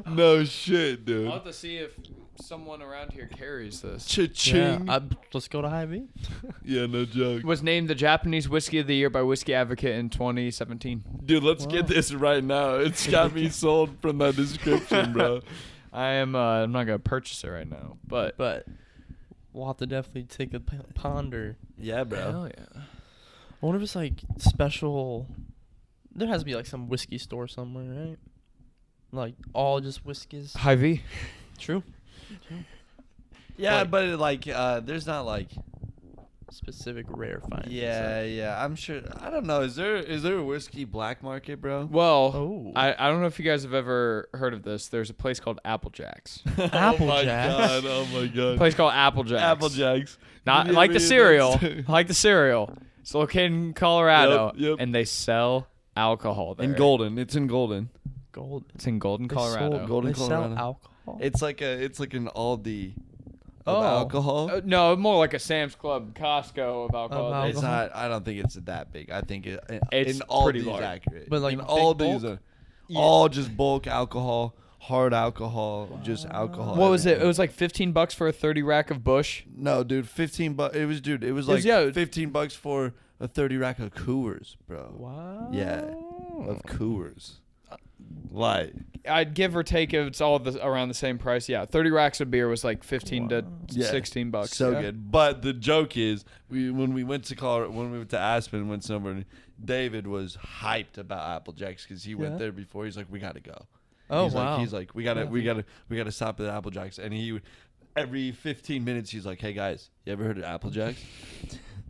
no shit, dude. I'll have to see if someone around here carries this. Cha-ching. Yeah, let's go to Hy-Vee. Yeah, no joke. Was named the Japanese Whiskey of the Year by Whiskey Advocate in 2017. Dude, let's Wow. get this right now. It's got me sold from that description, bro. I'm not gonna purchase it right now, but But we'll have to definitely take a ponder. Yeah, bro. hell yeah. I wonder if it's like special. There has to be like some whiskey store somewhere, right? Like all just whiskeys. Hy-Vee. True. Yeah, Like- but like, there's not like. Specific rare finds. Yeah, yeah. I'm sure. I don't know. Is there a whiskey black market, bro? Well, Oh. I don't know if you guys have ever heard of this. There's a place called Applejack's. Apple oh my Jacks. god! Oh my A god! place called Applejack's. Applejacks. Not Did you like ever the get cereal. those? Like the cereal. It's located in Colorado, Yep. and they sell alcohol there. In Golden. It's in Golden. Gold. It's in Golden, They Colorado. sold- Golden, they Colorado. sell alcohol. It's like an Aldi Oh. of alcohol. No, more like a Sam's Club, Costco of alcohol. Of It's alcohol. not. I don't think it's that big. I think It's in all pretty these large. accurate. But, like, in big all these, bulk? all just bulk alcohol, hard alcohol, just alcohol. What was it? It everything. was like $15 for a 30 rack of Bush. No, dude, $15. It was It was, like yeah. $15 for a 30 rack of Coors, bro. Wow. Yeah, of Coors. Like, I'd give or take if it's all around the same price. Yeah, 30 racks of beer was like 15 to Yeah. $16. so yeah. good. But the joke is, when we went to Colorado, when we went to Aspen, went somewhere, David was hyped about Applejacks because he Yeah. went there before. He's like, we gotta go. Oh he's wow. Like, he's like, we gotta stop at Applejacks, and he every 15 minutes he's like, hey guys, you ever heard of Applejacks?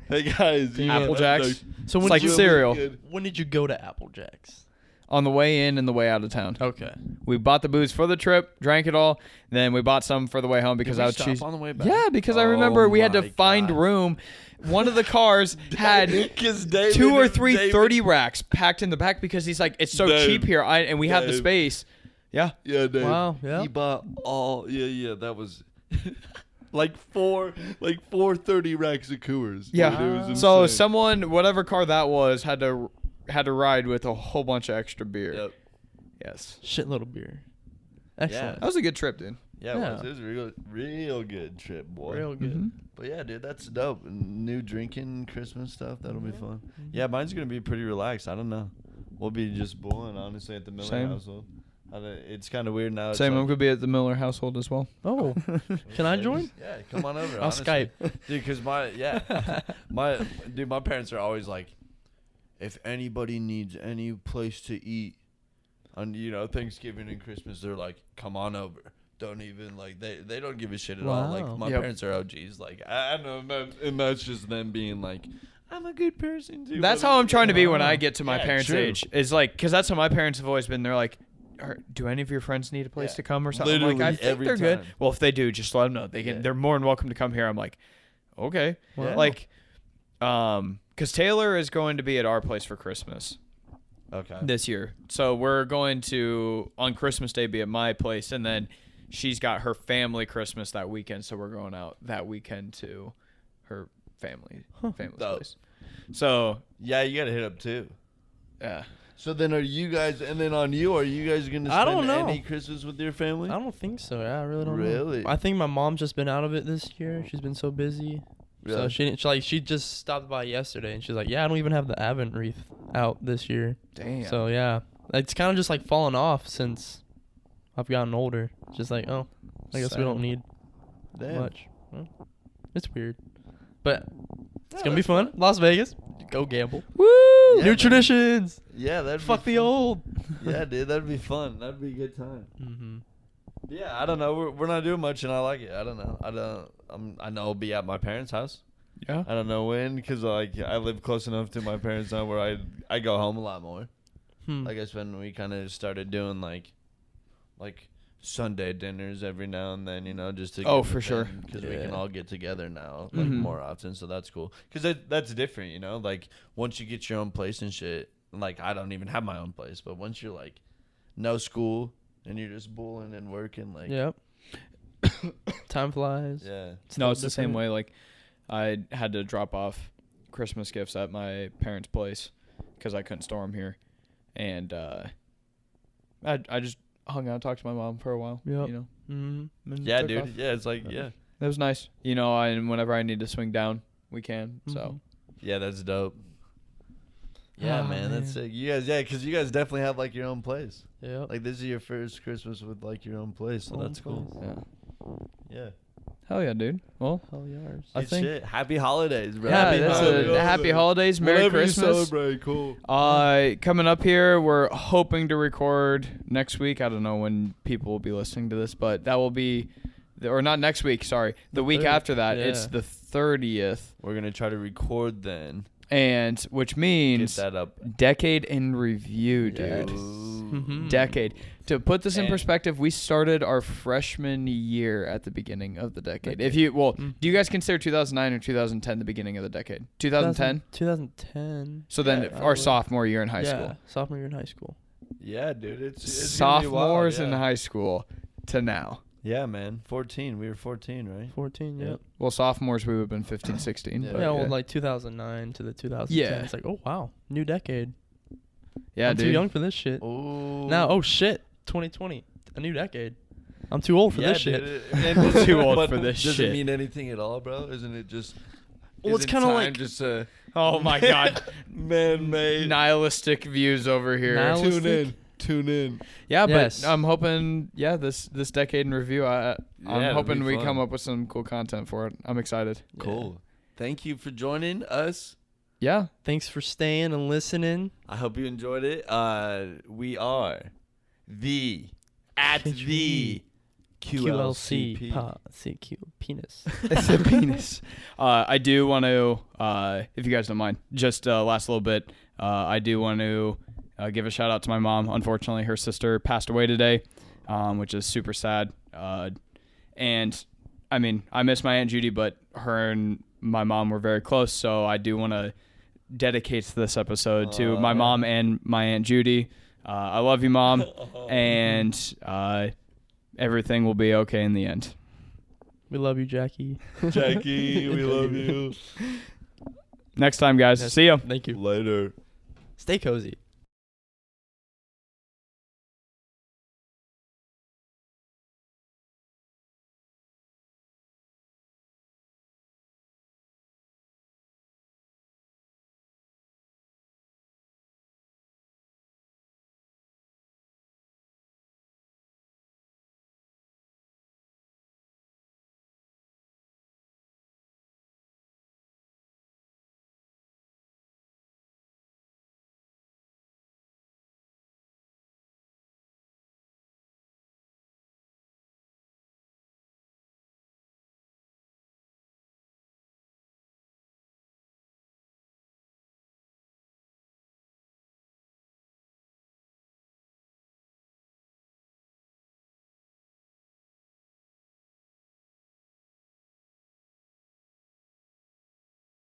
Hey guys, Yeah. Applejacks. So It's when like did you, cereal. Good. when did you go to Apple Jacks? on the way in and the way out of town. Okay. We bought the booze for the trip, drank it all, then we bought some for the way home because Did I we was stop cheese. on the way back? Yeah, because I remember we had to my find God. room. One of the cars had 'Cause 2 or 3 David- 30 racks packed in the back because he's like, it's so Dave, cheap here, and we have the Dave. space. Yeah. Yeah, Dave. Wow, yeah. He bought all. Yeah. That was like four 30 racks of Coors. Yeah. Dude, it was So insane. someone, whatever car that was, had to ride with a whole bunch of extra beer. Yep. Yes. Shitload of beer. Excellent. That was a good trip, dude. Yeah, Yeah. it was a real good trip, boy. Real good. Mhm. But yeah, dude, that's dope. New drinking Christmas stuff. That'll be fun. Mm-hmm. Yeah, mine's gonna be pretty relaxed. I don't know. We'll be just bowling, honestly, at the Miller Same. household. It's kind of weird now. It's Same, I'm like, going to be at the Miller household as well. Oh, can I join? Yeah, come on over. I'll honestly. Skype. Dude, because my parents are always like, if anybody needs any place to eat on Thanksgiving and Christmas, they're like, come on over. Don't even like they don't give a shit at all. Like Wow. my Yep. parents are OGs. Like I know, and that's just them being like, I'm a good person too. That's but how I'm trying to be when Wow. I get to my Yeah, parents' true. age. Is like, because that's how my parents have always been. They're like, do any of your friends need a place Yeah. to come or something? I'm like, Literally I think every they're good. time. Well, if they do, just let them know. They can. Yeah. They're more than welcome to come here. I'm like, okay. Yeah. Like, because Taylor is going to be at our place for Christmas Okay. this year. So we're going to, on Christmas Day, be at my place. And then she's got her family Christmas that weekend. So we're going out that weekend to her family's Dope. place. So, Yeah, you gotta hit up too. yeah. So then, are you guys? And then on you, are you guys gonna I spend don't know. any Christmas with your family? I don't think so. Yeah, I really don't know. Really? I think my mom's just been out of it this year. She's been so busy. So Really? she didn't. She just stopped by yesterday and she's like, "Yeah, I don't even have the Advent wreath out this year." Damn. So yeah, it's kind of just like fallen off since I've gotten older. It's just like, oh, I guess we don't need Damn. much. Well, it's weird, but it's Yeah, gonna be that's fun. Las Vegas, go gamble. Woo! Yeah, New man. traditions. Yeah, that'd Fuck be the fun. old. Yeah, dude, that'd be fun. That'd be a good time. Mm-hmm. Yeah, I don't know. We're not doing much, and I like it. I don't know. I know I'll be at my parents' house. Yeah. I don't know when, cause like I live close enough to my parents now where I go home a lot more. Hmm. I guess when we kind of started doing like Sunday dinners every now and then, just to Oh, for sure. because we can Yeah. all get together now like Mhm. more often, so that's cool. Cause that's different, like once you get your own place and shit. Like I don't even have my own place, but once you're like no school and you're just bulling and working, like Yep. Time flies. yeah. No, it's the same different. way. Like, I had to drop off Christmas gifts at my parents' place because I couldn't store them here, and I just hung out, talked to my mom for a while. Yep. And Yeah, took dude. off. Yeah, it's like yeah. It was nice. And whenever I need to swing down, we can. So Mhm. Yeah, that's dope. Yeah, Oh, man, that's man. sick. You guys, because you guys definitely have like your own place. Yep. Like this is your first Christmas with like your own place, so Own that's cool. place. yeah, Yeah. hell yeah, dude. Well, Hell yours. I Good think shit. Happy holidays, bro. yeah, Happy that's holidays. a happy holidays, Merry Whatever Christmas. You celebrate, cool. Coming up here, we're hoping to record next week. I don't know when people will be listening to this, but that will be, or not next week. Sorry, the week 30th. after that. It's Yeah. the 30th, We're gonna try to record then. and which Get means that up. decade in review, Yes. dude. Mhm. Decade. To put this in And- perspective, we started our freshman year at the beginning of the decade. Do you guys consider 2009 or 2010 the beginning of the decade? 2010. 2010. So then, Yeah, our probably. sophomore year in high Yeah, school. sophomore year in high school. Yeah, dude. It's gonna be wild, Sophomores in yeah. high school to now. Yeah, man. 14. We were 14, right? 14. Yeah. Yep. Well, sophomores we would have been 15, 16. Yeah. but Yeah. Well, like 2009 to the 2010. Yeah. It's like, oh wow, new decade. yeah, I'm dude. too young for this shit. Oh. Now, oh shit, 2020, a new decade. I'm too old for this shit. Too old But for this does shit. it mean anything at all, bro? Isn't it just? Well, it's kinda like- just a Oh my God, man-made. nihilistic views over here. Nihilistic? Tune in. Yeah, Yes. but I'm hoping. Yeah, this decade in review. I'm it'll hoping be we fun. come up with some cool content for it. I'm excited. Cool. Thank you for joining us. Yeah. Thanks for staying and listening. I hope you enjoyed it. We are the QLC. QLCP. CQ penis. It's a penis. I do want to, if you guys don't mind, just last little bit. I do want to give a shout out to my mom. Unfortunately, her sister passed away today, which is super sad. And I mean, I miss my Aunt Judy, but her and my mom were very close. So I do want to dedicate this episode to my mom and my Aunt Judy. I love you, Mom. And everything will be okay in the end. We love you, Jackie. Jackie, we love you. Next time, guys. Yes, See ya. Thank you. Later. Stay cozy.